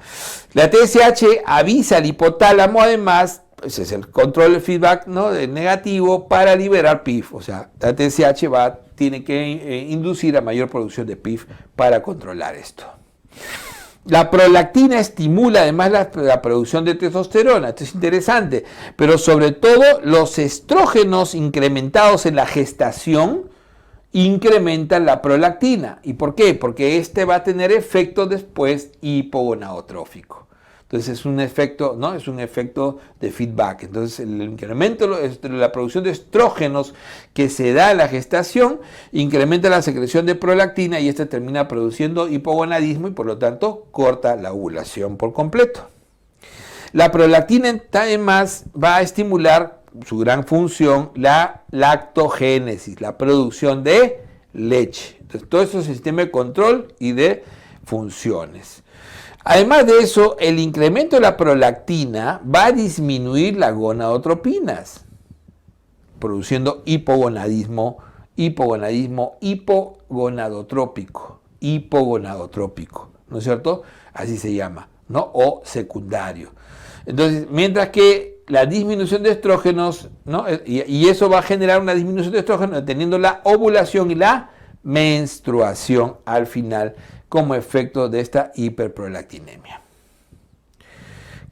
La TSH avisa al hipotálamo, además, ese es el control del feedback, ¿no?, de negativo para liberar PIF. O sea, la TSH tiene que inducir a mayor producción de PIF para controlar esto. La prolactina estimula además la producción de testosterona, esto es interesante, pero sobre todo los estrógenos incrementados en la gestación incrementan la prolactina. ¿Y por qué? Porque este va a tener efecto después hipogonadotrófico. Entonces es un efecto, ¿no? Es un efecto de feedback. Entonces el incremento de la producción de estrógenos que se da en la gestación incrementa la secreción de prolactina y este termina produciendo hipogonadismo y por lo tanto corta la ovulación por completo. La prolactina además va a estimular su gran función, la lactogénesis, la producción de leche. Entonces, todo eso es el sistema de control y de funciones. Además de eso, el incremento de la prolactina va a disminuir las gonadotropinas, produciendo hipogonadotrópico, ¿no es cierto? Así se llama, ¿no? O secundario. Entonces, mientras que la disminución de estrógenos, ¿no?, y eso va a generar una disminución de estrógenos teniendo la ovulación y la menstruación al final como efecto de esta hiperprolactinemia.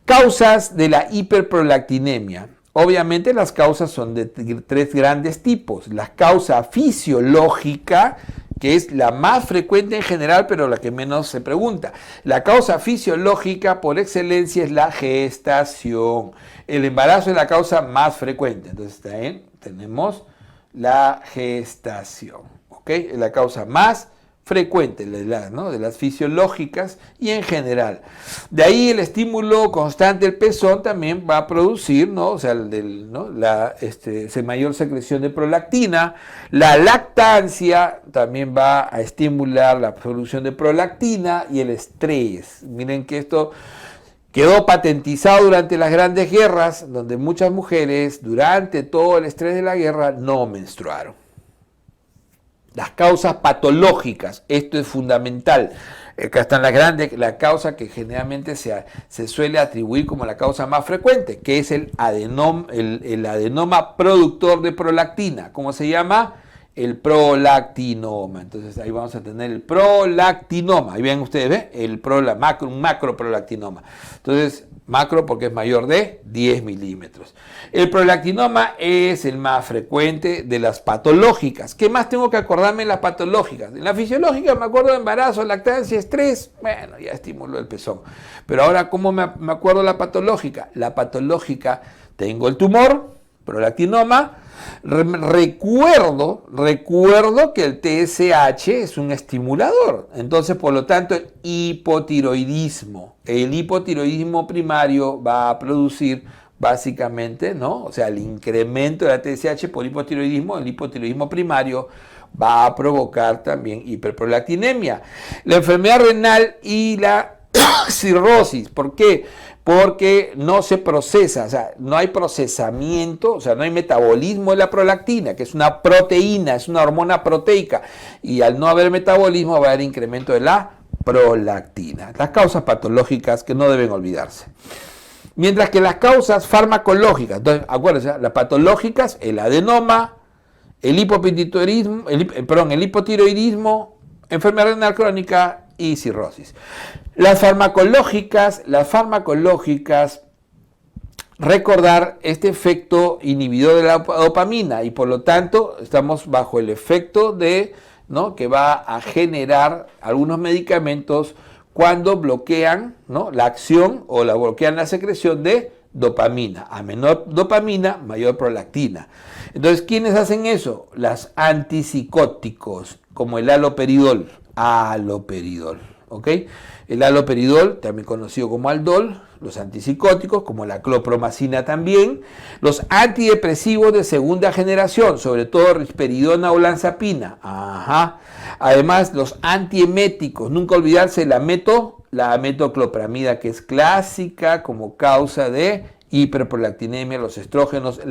Causas de la hiperprolactinemia. Obviamente las causas son de tres grandes tipos. La causa fisiológica, que es la más frecuente en general, pero la que menos se pregunta. La causa fisiológica por excelencia es la gestación. El embarazo es la causa más frecuente. Entonces también tenemos la gestación, ¿ok? Es la causa más frecuente, ¿no? De las fisiológicas y en general. De ahí el estímulo constante del pezón también va a producir, ¿no? O sea, ¿no? La mayor secreción de prolactina. La lactancia también va a estimular la producción de prolactina y el estrés. Miren que esto quedó patentizado durante las grandes guerras, donde muchas mujeres durante todo el estrés de la guerra no menstruaron. Las causas patológicas, esto es fundamental. Acá están la causa que generalmente se suele atribuir como la causa más frecuente, que es el adenoma productor de prolactina. ¿Cómo se llama? El prolactinoma. Entonces ahí vamos a tener el prolactinoma. Ahí ven ustedes, ¿ven? Un macroprolactinoma. Entonces, macro porque es mayor de 10 milímetros. El prolactinoma es el más frecuente de las patológicas. ¿Qué más tengo que acordarme en las patológicas? En la fisiológica me acuerdo de embarazo, lactancia, estrés. Bueno, ya estimuló el pezón. Pero ahora, ¿cómo me acuerdo de la patológica? La patológica, tengo el tumor, prolactinoma. Recuerdo que el TSH es un estimulador. Entonces, por lo tanto, el hipotiroidismo primario va a producir básicamente, ¿no? O sea, el incremento de la TSH por hipotiroidismo, el hipotiroidismo primario va a provocar también hiperprolactinemia. La enfermedad renal y la cirrosis. ¿Por qué? Porque no se procesa, o sea, no hay procesamiento, o sea, no hay metabolismo de la prolactina, que es una proteína, es una hormona proteica, y al no haber metabolismo va a haber incremento de la prolactina. Las causas patológicas que no deben olvidarse. Mientras que las causas farmacológicas, entonces, acuérdense, las patológicas, el adenoma, el hipotiroidismo, enfermedad renal crónica y cirrosis. Las farmacológicas, recordar este efecto inhibidor de la dopamina y por lo tanto estamos bajo el efecto de, ¿no? Que va a generar algunos medicamentos cuando bloquean, ¿no? La acción o bloquean la secreción de dopamina. A menor dopamina, mayor prolactina. Entonces, ¿quiénes hacen eso? Las antipsicóticos, como el haloperidol. ¿Ok? El haloperidol, también conocido como Aldol, los antipsicóticos, como la clopromacina también, los antidepresivos de segunda generación, sobre todo risperidona o olanzapina. Además, los antieméticos, nunca olvidarse la metoclopramida, que es clásica como causa de hiperprolactinemia, los estrógenos,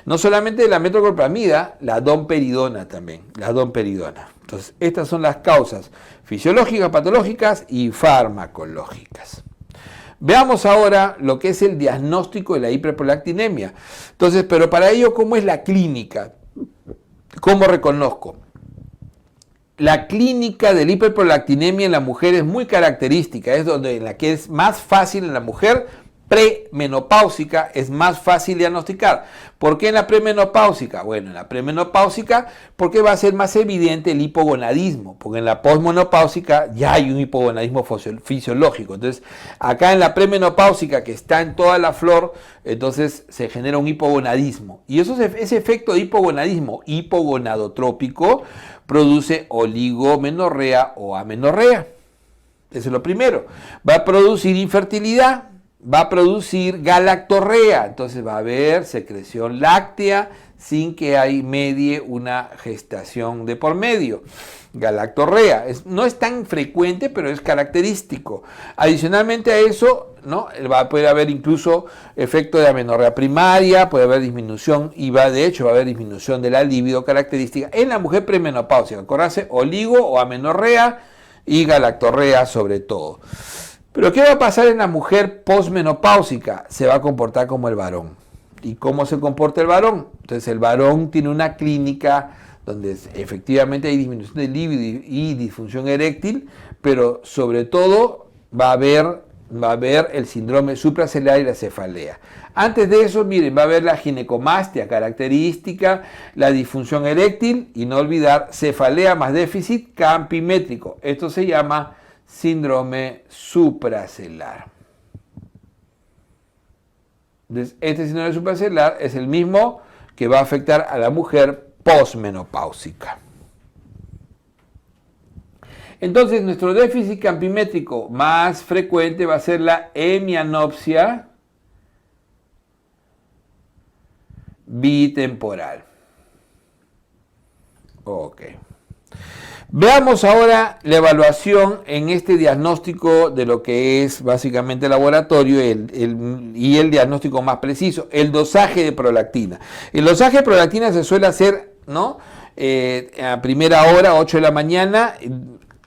no solamente la metoclopramida, la domperidona también, Entonces, estas son las causas fisiológicas, patológicas y farmacológicas. Veamos ahora lo que es el diagnóstico de la hiperprolactinemia. Entonces, pero para ello, ¿cómo es la clínica? ¿Cómo reconozco? La clínica de la hiperprolactinemia en la mujer es muy característica, en la que es más fácil en la mujer premenopáusica, es más fácil diagnosticar. ¿Por qué en la premenopáusica? Bueno, en la premenopáusica, porque va a ser más evidente el hipogonadismo, porque en la posmenopáusica ya hay un hipogonadismo fisiológico. Entonces, acá en la premenopáusica, que está en toda la flor, entonces se genera un hipogonadismo. Y ese efecto de hipogonadismo hipogonadotrópico produce oligomenorrea o amenorrea. Eso es lo primero. Va a producir infertilidad, va a producir galactorrea, entonces va a haber secreción láctea sin que ahí medie una gestación de por medio. Galactorrea, no es tan frecuente, pero es característico. Adicionalmente a eso, ¿no? Puede haber incluso efecto de amenorrea primaria, puede haber disminución, de hecho va a haber disminución de la libido característica en la mujer premenopáusica. Acordarse, oligo o amenorrea y galactorrea sobre todo. Pero ¿qué va a pasar en la mujer posmenopáusica? Se va a comportar como el varón. ¿Y cómo se comporta el varón? Entonces el varón tiene una clínica donde efectivamente hay disminución del líbido y disfunción eréctil, pero sobre todo va a haber el síndrome supracelular y la cefalea. Antes de eso, miren, va a haber la ginecomastia característica, la disfunción eréctil y no olvidar cefalea más déficit campimétrico. Esto se llama síndrome supracelular. Entonces, este síndrome supracelular es el mismo que va a afectar a la mujer posmenopáusica. Entonces, nuestro déficit campimétrico más frecuente va a ser la hemianopsia bitemporal. Ok. Veamos ahora la evaluación en este diagnóstico de lo que es básicamente el laboratorio y el diagnóstico más preciso, el dosaje de prolactina. El dosaje de prolactina se suele hacer, ¿no? A primera hora, 8 de la mañana,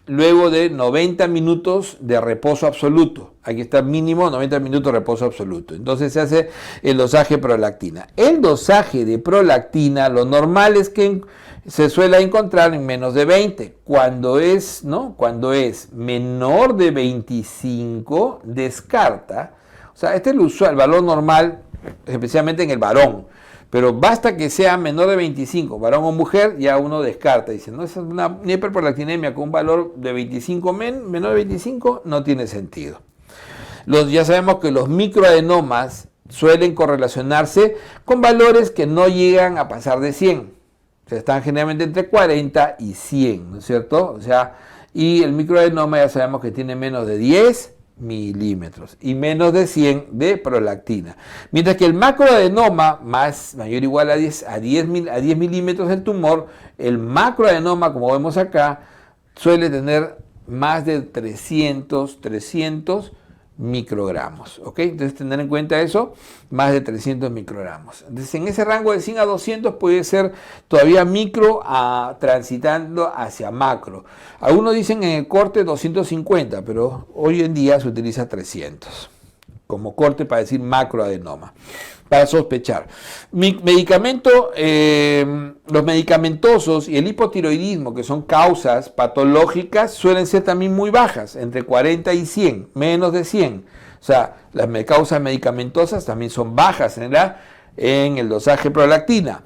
luego de 90 minutos de reposo absoluto. Aquí está mínimo 90 minutos de reposo absoluto. Entonces se hace el dosaje de prolactina. El dosaje de prolactina, lo normal es que se suele encontrar en menos de 20. Cuando es menor de 25, descarta. O sea, este es el valor normal, especialmente en el varón. Pero basta que sea menor de 25, varón o mujer, ya uno descarta. Dice, no, es una hiperprolactinemia con un valor de 25, menor de 25, no tiene sentido. Ya sabemos que los microadenomas suelen correlacionarse con valores que no llegan a pasar de 100. O sea, están generalmente entre 40 y 100, ¿no es cierto? O sea, y el microadenoma ya sabemos que tiene menos de 10 milímetros y menos de 100 de prolactina. Mientras que el macroadenoma, mayor o igual a 10 milímetros del tumor, el macroadenoma, como vemos acá, suele tener más de 300 microgramos, ¿ok? Entonces tener en cuenta eso, más de 300 microgramos. Entonces en ese rango de 100 a 200 puede ser todavía micro transitando hacia macro. Algunos dicen en el corte 250, pero hoy en día se utiliza 300 como corte para decir macroadenoma, para sospechar. Los medicamentosos y el hipotiroidismo, que son causas patológicas, suelen ser también muy bajas, entre 40 y 100, menos de 100. O sea, las causas medicamentosas también son bajas en el dosaje de prolactina.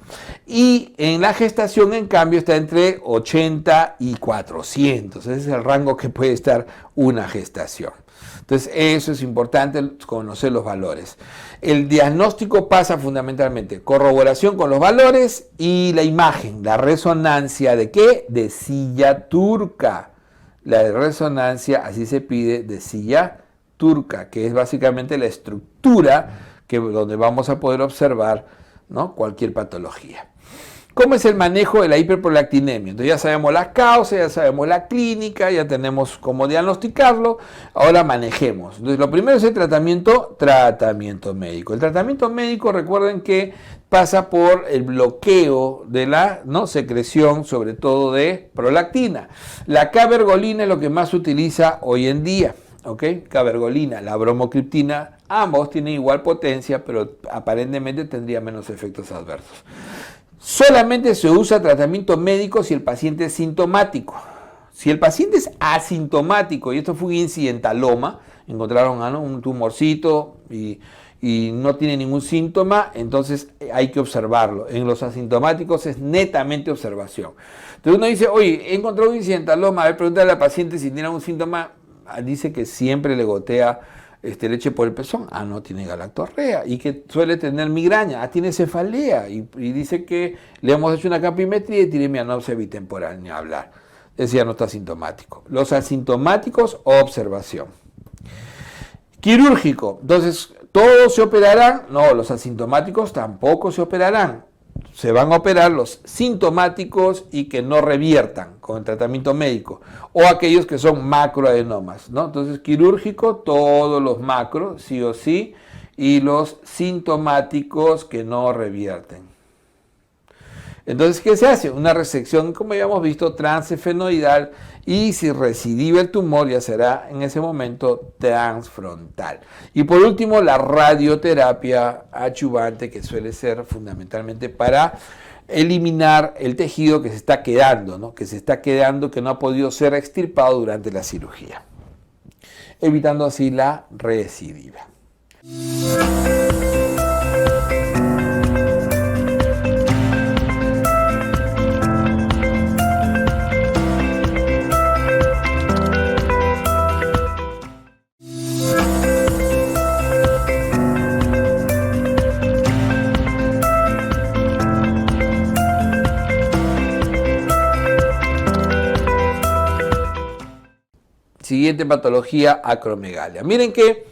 Y en la gestación, en cambio, está entre 80 y 400. Ese es el rango que puede estar una gestación. Entonces, eso es importante, conocer los valores. El diagnóstico pasa fundamentalmente corroboración con los valores y la imagen, la resonancia ¿de qué? De silla turca. La resonancia, así se pide, de silla turca, que es básicamente la estructura donde vamos a poder observar, ¿no?, cualquier patología. ¿Cómo es el manejo de la hiperprolactinemia? Entonces ya sabemos las causas, ya sabemos la clínica, ya tenemos cómo diagnosticarlo. Ahora manejemos. Entonces lo primero es el tratamiento médico. El tratamiento médico, recuerden que pasa por el bloqueo de la secreción, sobre todo de prolactina. La cabergolina es lo que más se utiliza hoy en día. ¿Ok? Cabergolina, la bromocriptina, ambos tienen igual potencia, pero aparentemente tendría menos efectos adversos. Solamente se usa tratamiento médico si el paciente es sintomático. Si el paciente es asintomático, y esto fue un incidentaloma, encontraron un tumorcito y no tiene ningún síntoma, entonces hay que observarlo. En los asintomáticos es netamente observación. Entonces uno dice, oye, he encontrado un incidentaloma, a ver, pregúntale al paciente si tiene algún síntoma. Dice que siempre le gotea leche por el pezón, no tiene galactorrea, y que suele tener migraña, tiene cefalea, y dice que le hemos hecho una campimetría y tiene hemianopsia bitemporal, ni hablar. Ese ya no está asintomático. Los asintomáticos, observación. Quirúrgico, entonces, ¿todos se operarán? No, los asintomáticos tampoco se operarán. Se van a operar los sintomáticos y que no reviertan con el tratamiento médico, o aquellos que son macroadenomas, ¿no? Entonces, quirúrgico, todos los macros, sí o sí, y los sintomáticos que no revierten. Entonces, ¿qué se hace? Una resección, como ya hemos visto, transefenoidal, y si recidiva el tumor, ya será en ese momento transfrontal. Y por último, la radioterapia adyuvante, que suele ser fundamentalmente para eliminar el tejido que se está quedando, ¿no? Que no ha podido ser extirpado durante la cirugía, evitando así la recidiva. Siguiente patología, acromegalia. Miren que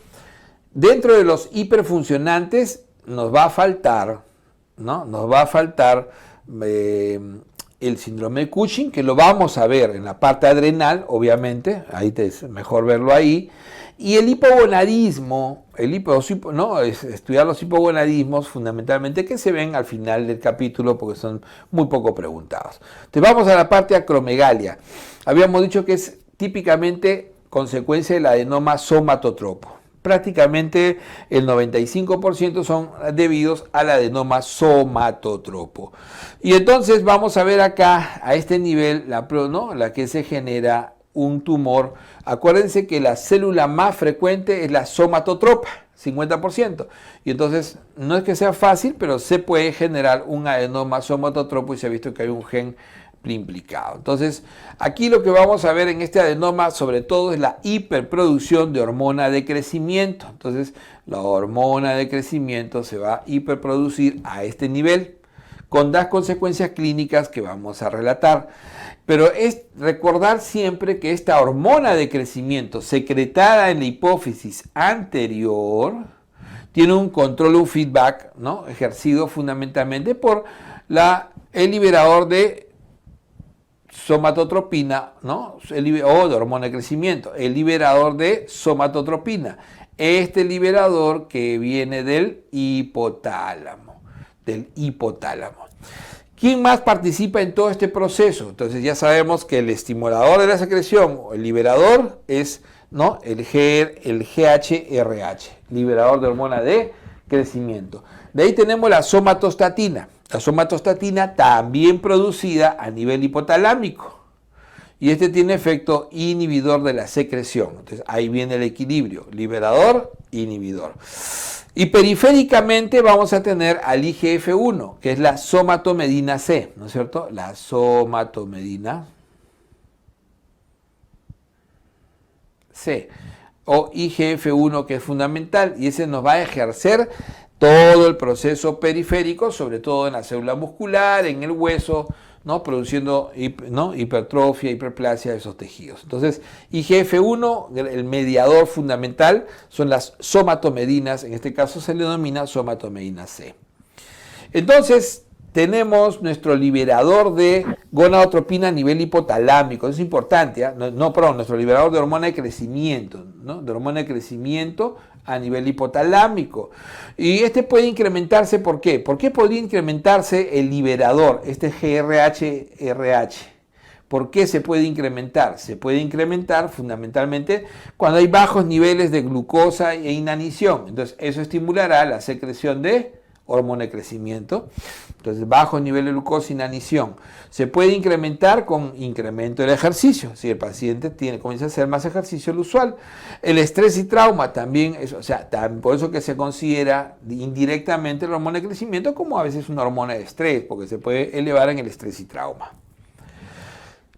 dentro de los hiperfuncionantes nos va a faltar, ¿no? Nos va a faltar el síndrome de Cushing, que lo vamos a ver en la parte adrenal, obviamente, ahí es mejor verlo ahí. Y el hipogonadismo, ¿no? Estudiar los hipogonadismos fundamentalmente que se ven al final del capítulo porque son muy poco preguntados. Entonces vamos a la parte acromegalia. Habíamos dicho que es típicamente consecuencia del adenoma somatotropo. Prácticamente el 95% son debidos al adenoma somatotropo. Y entonces vamos a ver acá, a este nivel, la que se genera un tumor. Acuérdense que la célula más frecuente es la somatotropa, 50%. Y entonces no es que sea fácil, pero se puede generar un adenoma somatotropo y se ha visto que hay un gen implicado. Entonces, aquí lo que vamos a ver en este adenoma sobre todo es la hiperproducción de hormona de crecimiento. Entonces, la hormona de crecimiento se va a hiperproducir a este nivel con las consecuencias clínicas que vamos a relatar. Pero es recordar siempre que esta hormona de crecimiento secretada en la hipófisis anterior tiene un control, un feedback, ¿no? Ejercido fundamentalmente por el liberador de somatotropina, ¿no? O de hormona de crecimiento, el liberador de somatotropina. Este liberador que viene del hipotálamo. ¿Quién más participa en todo este proceso? Entonces ya sabemos que el estimulador de la secreción, o el liberador, es, ¿no? el GHRH, liberador de hormona de crecimiento. De ahí tenemos la somatostatina. La somatostatina también producida a nivel hipotalámico. Y este tiene efecto inhibidor de la secreción. Entonces ahí viene el equilibrio. Liberador, inhibidor. Y periféricamente vamos a tener al IGF-1, que es la somatomedina C, ¿no es cierto? La somatomedina C. O IGF-1, que es fundamental. Y ese nos va a ejercer todo el proceso periférico, sobre todo en la célula muscular, en el hueso, ¿no? Produciendo hipertrofia, hiperplasia de esos tejidos. Entonces, IGF-1, el mediador fundamental, son las somatomedinas, en este caso se le denomina somatomedina C. Entonces, tenemos nuestro liberador de gonadotropina a nivel hipotalámico, eso es importante, ¿eh? Nuestro liberador de hormona de crecimiento, ¿no? De hormona de crecimiento a nivel hipotalámico. Y este puede incrementarse, ¿por qué? ¿Por qué podría incrementarse el liberador, este GRH-RH? ¿Por qué se puede incrementar? Se puede incrementar fundamentalmente cuando hay bajos niveles de glucosa e inanición. Entonces, eso estimulará la secreción de hormona de crecimiento. Entonces, bajo nivel de glucosa, inanición. Se puede incrementar con incremento del ejercicio. Si el paciente comienza a hacer más ejercicio del usual. El estrés y trauma también, por eso que se considera indirectamente la hormona de crecimiento como a veces una hormona de estrés, porque se puede elevar en el estrés y trauma.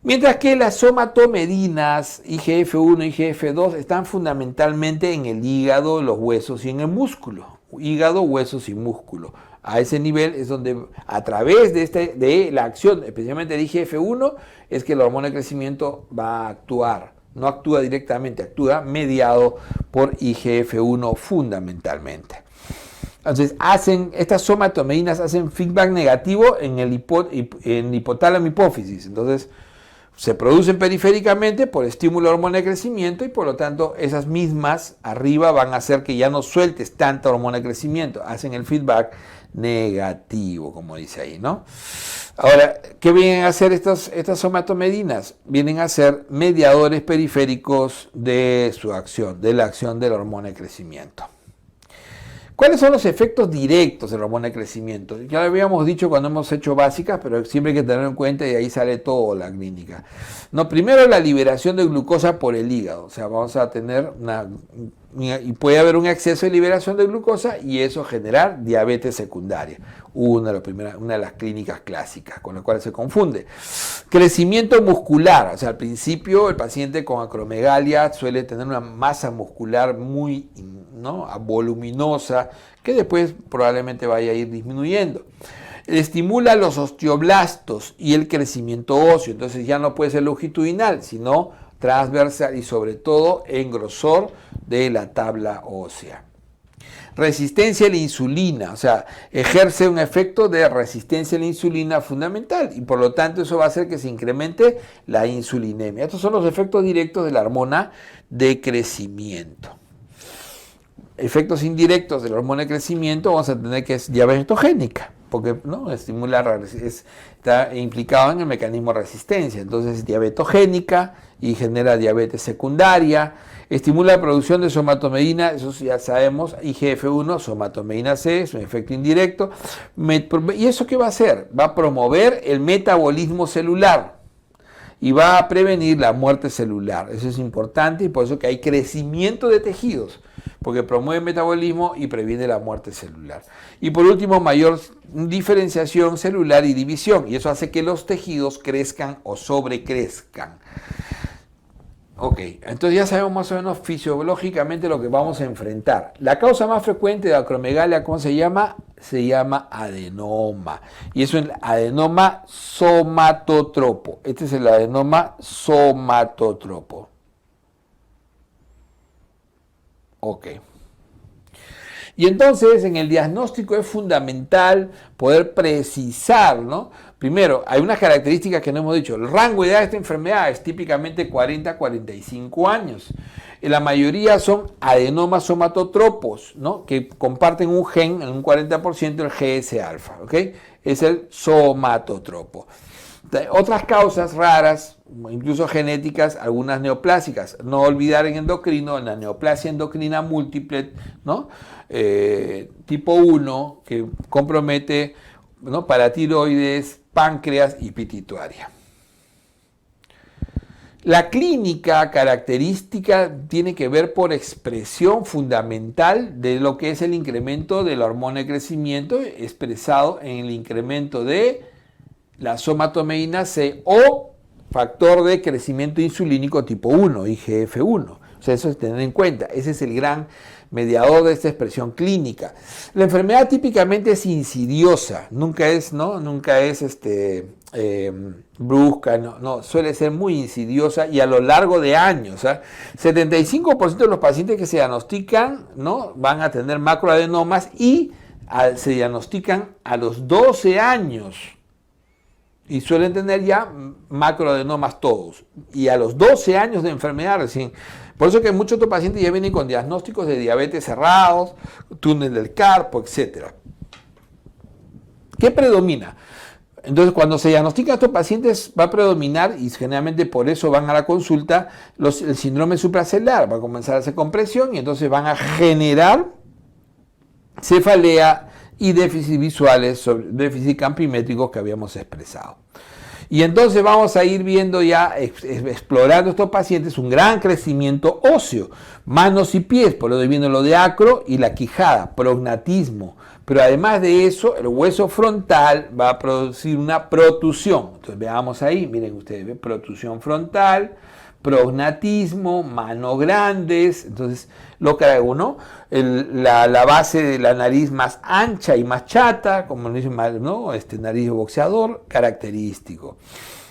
Mientras que las somatomedinas, IGF-1 y IGF-2, están fundamentalmente en el hígado, los huesos y en el músculo. Hígado, huesos y músculo. A ese nivel es donde, a través de la acción, especialmente del IGF-1, es que la hormona de crecimiento va a actuar. No actúa directamente, actúa mediado por IGF-1 fundamentalmente. Entonces, estas somatomedinas hacen feedback negativo en el hipotálamo hipófisis. Entonces, se producen periféricamente por estímulo de hormona de crecimiento y por lo tanto esas mismas arriba van a hacer que ya no sueltes tanta hormona de crecimiento. Hacen el feedback negativo, como dice ahí, ¿no? Ahora, ¿qué vienen a hacer estas somatomedinas? Vienen a ser mediadores periféricos de su acción, de la acción de la hormona de crecimiento. ¿Cuáles son los efectos directos de la hormona de crecimiento? Ya lo habíamos dicho cuando hemos hecho básicas, pero siempre hay que tenerlo en cuenta y ahí sale toda la clínica. No, primero la liberación de glucosa por el hígado, o sea, vamos a tener y puede haber un exceso de liberación de glucosa y eso generar diabetes secundaria, una de las clínicas clásicas con las cuales se confunde. Crecimiento muscular, o sea, al principio el paciente con acromegalia suele tener una masa muscular muy, ¿no?, voluminosa, que después probablemente vaya a ir disminuyendo. Estimula los osteoblastos y el crecimiento óseo, entonces ya no puede ser longitudinal, sino transversal y sobre todo en grosor de la tabla ósea. Resistencia a la insulina, o sea, ejerce un efecto de resistencia a la insulina fundamental y por lo tanto eso va a hacer que se incremente la insulinemia. Estos son los efectos directos de la hormona de crecimiento. Efectos indirectos de la hormona de crecimiento vamos a tener que es diabetogénica, porque ¿no?, está implicado en el mecanismo de resistencia, entonces es diabetogénica y genera diabetes secundaria. Estimula la producción de somatomedina, eso ya sabemos, IGF-1, somatomedina C, es un efecto indirecto. ¿Y eso qué va a hacer? Va a promover el metabolismo celular y va a prevenir la muerte celular. Eso es importante y por eso que hay crecimiento de tejidos, porque promueve el metabolismo y previene la muerte celular. Y por último, mayor diferenciación celular y división, y eso hace que los tejidos crezcan o sobrecrezcan. Ok, entonces ya sabemos más o menos fisiológicamente lo que vamos a enfrentar. La causa más frecuente de acromegalia, ¿cómo se llama? Se llama adenoma. Y es un adenoma somatotropo. Este es el adenoma somatotropo. Ok. Y entonces en el diagnóstico es fundamental poder precisar, ¿no? Primero, hay unas características que no hemos dicho. El rango de edad de esta enfermedad es típicamente 40 a 45 años. La mayoría son adenomas somatotropos, ¿no?, que comparten un gen en un 40%, el GS-alfa, ¿ok? Es el somatotropo. Otras causas raras, incluso genéticas, algunas neoplásicas. No olvidar en endocrino, la neoplasia endocrina múltiple, ¿no?, tipo 1, que compromete, ¿no?, paratiroides, páncreas y pituitaria. La clínica característica tiene que ver por expresión fundamental de lo que es el incremento de la hormona de crecimiento expresado en el incremento de la somatomedina C o factor de crecimiento insulínico tipo 1, IGF-1. O sea, eso es tener en cuenta. Ese es el gran mediador de esta expresión clínica. La enfermedad típicamente es insidiosa, nunca es brusca, no, suele ser muy insidiosa y a lo largo de años. 75% de los pacientes que se diagnostican, ¿no?, van a tener macroadenomas y se diagnostican a los 12 años. Y suelen tener ya macroadenomas todos. Y a los 12 años de enfermedad recién. Por eso que muchos de estos pacientes ya vienen con diagnósticos de diabetes cerrados, túnel del carpo, etc. ¿Qué predomina? Entonces, cuando se diagnostican a estos pacientes, va a predominar, y generalmente por eso van a la consulta, el síndrome supracelular. Va a comenzar a hacer compresión y entonces van a generar cefalea y déficits visuales, déficit campimétricos que habíamos expresado. Y entonces vamos a ir viendo ya, explorando estos pacientes, un gran crecimiento óseo, manos y pies, por lo de viendo lo de acro y la quijada, prognatismo. Pero además de eso, el hueso frontal va a producir una protusión. Entonces veamos ahí, miren ustedes, ¿ven? Protusión frontal, prognatismo, manos grandes. Entonces lo que hago, ¿no? La base de la nariz más ancha y más chata, como dice, ¿no?, nariz de boxeador, característico.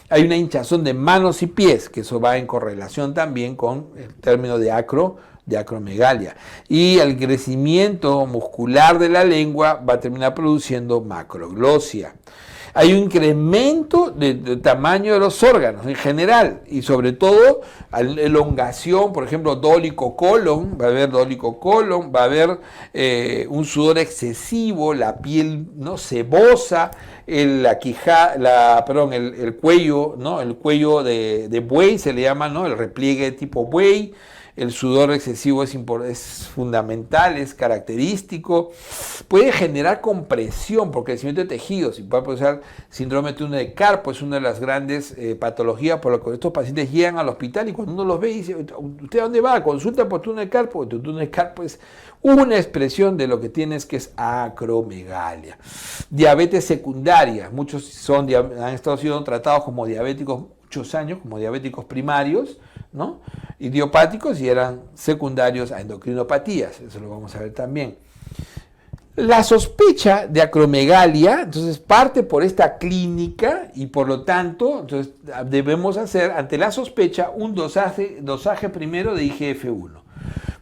Hay una hinchazón de manos y pies, que eso va en correlación también con el término de acromegalia. Y el crecimiento muscular de la lengua va a terminar produciendo macroglosia. Hay un incremento de tamaño de los órganos en general y sobre todo elongación, por ejemplo, dólico-colon, va a haber dólico-colon, va a haber un sudor excesivo, la piel, ¿no?, sebosa, el cuello, ¿no?, el cuello de buey se le llama, ¿no?, el repliegue tipo buey. el sudor excesivo es fundamental, es característico, puede generar compresión por crecimiento de tejidos y puede producir síndrome de túnel de carpo, es una de las grandes patologías por las que estos pacientes llegan al hospital y cuando uno los ve y dice, ¿usted a dónde va? Consulta por túnel de carpo, tu túnel de carpo es una expresión de lo que tienes, que es acromegalia. Diabetes secundaria, muchos han estado siendo tratados como diabéticos muchos años, como diabéticos primarios, ¿no? Idiopáticos, y eran secundarios a endocrinopatías, eso lo vamos a ver también. La sospecha de acromegalia, entonces, parte por esta clínica y por lo tanto, entonces, debemos hacer ante la sospecha un dosaje primero de IGF-1.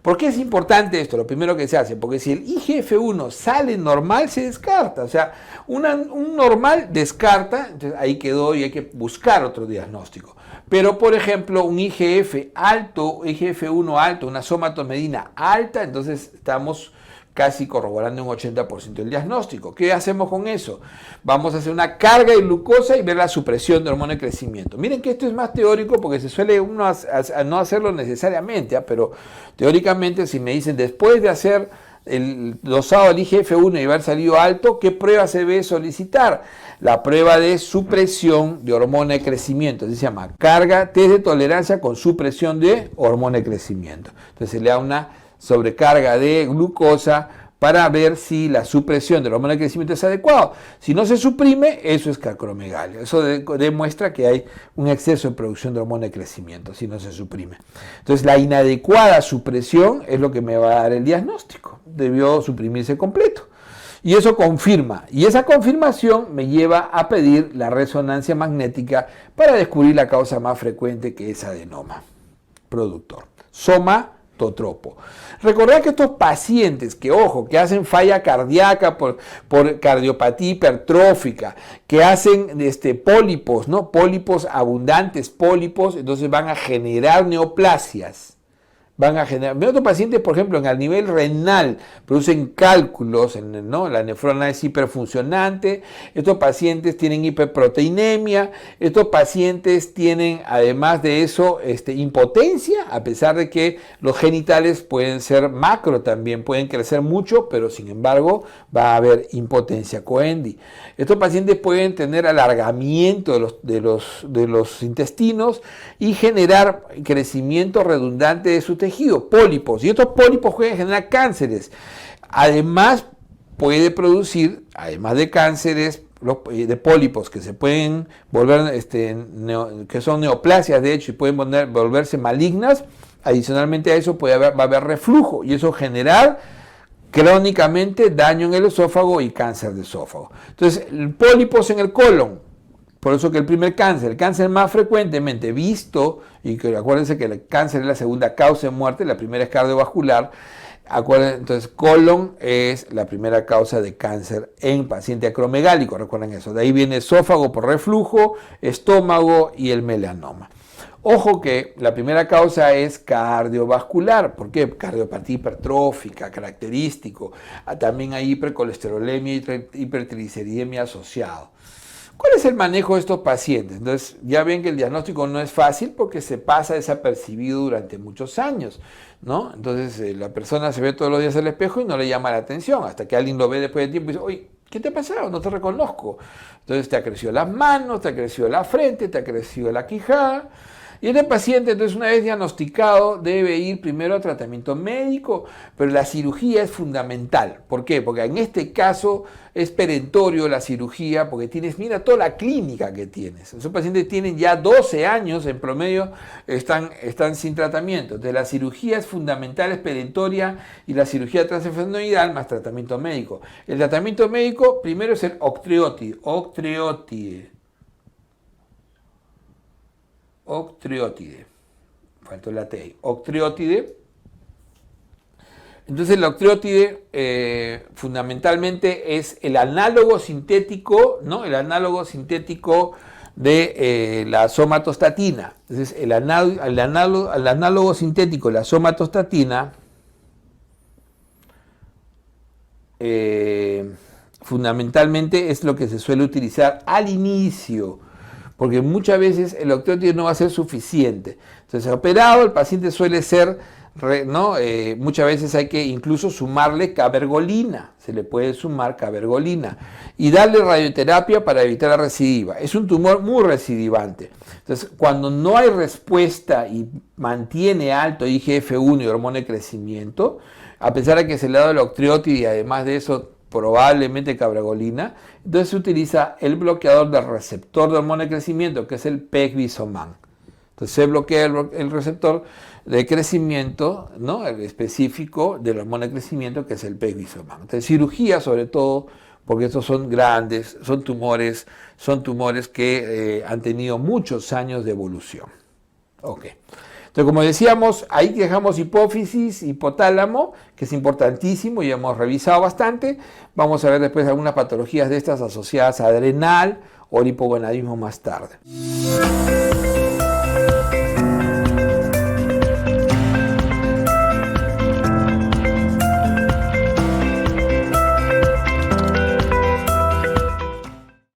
¿Por qué es importante esto? Lo primero que se hace, porque si el IGF-1 sale normal, se descarta. O sea, un normal descarta, entonces ahí quedó y hay que buscar otro diagnóstico. Pero, por ejemplo, un IGF alto, IGF-1 alto, una somatomedina alta, entonces estamos casi corroborando un 80% del diagnóstico. ¿Qué hacemos con eso? Vamos a hacer una carga de glucosa y ver la supresión de hormona de crecimiento. Miren que esto es más teórico porque se suele uno a no hacerlo necesariamente, pero teóricamente si me dicen después de hacer el dosado del IGF-1 y haber salido alto, ¿qué prueba se debe solicitar? La prueba de supresión de hormona de crecimiento, así se llama carga, test de tolerancia con supresión de hormona de crecimiento. Entonces se le da una sobrecarga de glucosa para ver si la supresión de la hormona de crecimiento es adecuada. Si no se suprime, eso es acromegalia. Eso demuestra que hay un exceso de producción de hormona de crecimiento si no se suprime. Entonces, la inadecuada supresión es lo que me va a dar el diagnóstico. Debió suprimirse completo. Y eso confirma. Y esa confirmación me lleva a pedir la resonancia magnética para descubrir la causa más frecuente, que es adenoma productor. Somatotropo. Recordad que estos pacientes que, ojo, que hacen falla cardíaca por cardiopatía hipertrófica, que hacen pólipos, ¿no? Pólipos abundantes, pólipos, entonces van a generar neoplasias. Otros pacientes, por ejemplo, a nivel renal, producen cálculos, ¿no? La nefrona es hiperfuncionante, estos pacientes tienen hiperproteinemia, estos pacientes tienen, además de eso, impotencia, a pesar de que los genitales pueden ser macro también, pueden crecer mucho, pero sin embargo va a haber impotencia coendi. Estos pacientes pueden tener alargamiento de los intestinos y generar crecimiento redundante de su tejido, pólipos, y estos pólipos pueden generar cánceres. Además, puede producir, además de cánceres, de pólipos que se pueden volver, que son neoplasias de hecho, y pueden volverse malignas. Adicionalmente a eso va a haber reflujo, y eso generar crónicamente daño en el esófago y cáncer de esófago. Entonces, pólipos en el colon. Por eso que el cáncer más frecuentemente visto, y que acuérdense que el cáncer es la segunda causa de muerte, la primera es cardiovascular, entonces colon es la primera causa de cáncer en paciente acromegálico, recuerden eso. De ahí viene esófago por reflujo, estómago y el melanoma. Ojo que la primera causa es cardiovascular. ¿Por qué? Cardiopatía hipertrófica, característico. También hay hipercolesterolemia y hipertrigliceridemia asociado. ¿Cuál es el manejo de estos pacientes? Entonces, ya ven que el diagnóstico no es fácil porque se pasa desapercibido durante muchos años, ¿no? Entonces, la persona se ve todos los días al espejo y no le llama la atención, hasta que alguien lo ve después de tiempo y dice, oye, ¿qué te ha pasado? No te reconozco. Entonces, te ha crecido las manos, te ha crecido la frente, te ha crecido la quijada. Y este paciente, entonces, una vez diagnosticado, debe ir primero a tratamiento médico, pero la cirugía es fundamental. ¿Por qué? Porque en este caso es perentorio la cirugía, porque mira toda la clínica que tienes. Esos pacientes tienen ya 12 años en promedio, están sin tratamiento. Entonces, la cirugía es fundamental, es perentoria, y la cirugía transesofenoidal más tratamiento médico. El tratamiento médico primero es el octreotide. Faltó la T ahí. Octreotide. Entonces, el octreotide fundamentalmente es el análogo sintético, ¿no? El análogo sintético de la somatostatina. Entonces, el análogo sintético de la somatostatina fundamentalmente es lo que se suele utilizar al inicio, porque muchas veces el octreotide no va a ser suficiente. Entonces, operado, el paciente suele ser ¿no? Muchas veces hay que incluso sumarle cabergolina, se le puede sumar cabergolina y darle radioterapia para evitar la recidiva. Es un tumor muy recidivante. Entonces, cuando no hay respuesta y mantiene alto IGF-1 y hormona de crecimiento, a pesar de que se le ha dado el octreotide y además de eso probablemente cabergolina, entonces se utiliza el bloqueador del receptor de hormona de crecimiento, que es el pegvisomant. Entonces se bloquea el receptor de crecimiento, ¿no? El específico de la hormona de crecimiento, que es el pegvisomant. Entonces cirugía sobre todo, porque estos son grandes, son tumores que han tenido muchos años de evolución. Ok. Entonces, como decíamos, ahí dejamos hipófisis, hipotálamo, que es importantísimo y hemos revisado bastante. Vamos a ver después algunas patologías de estas asociadas a adrenal o al hipogonadismo más tarde.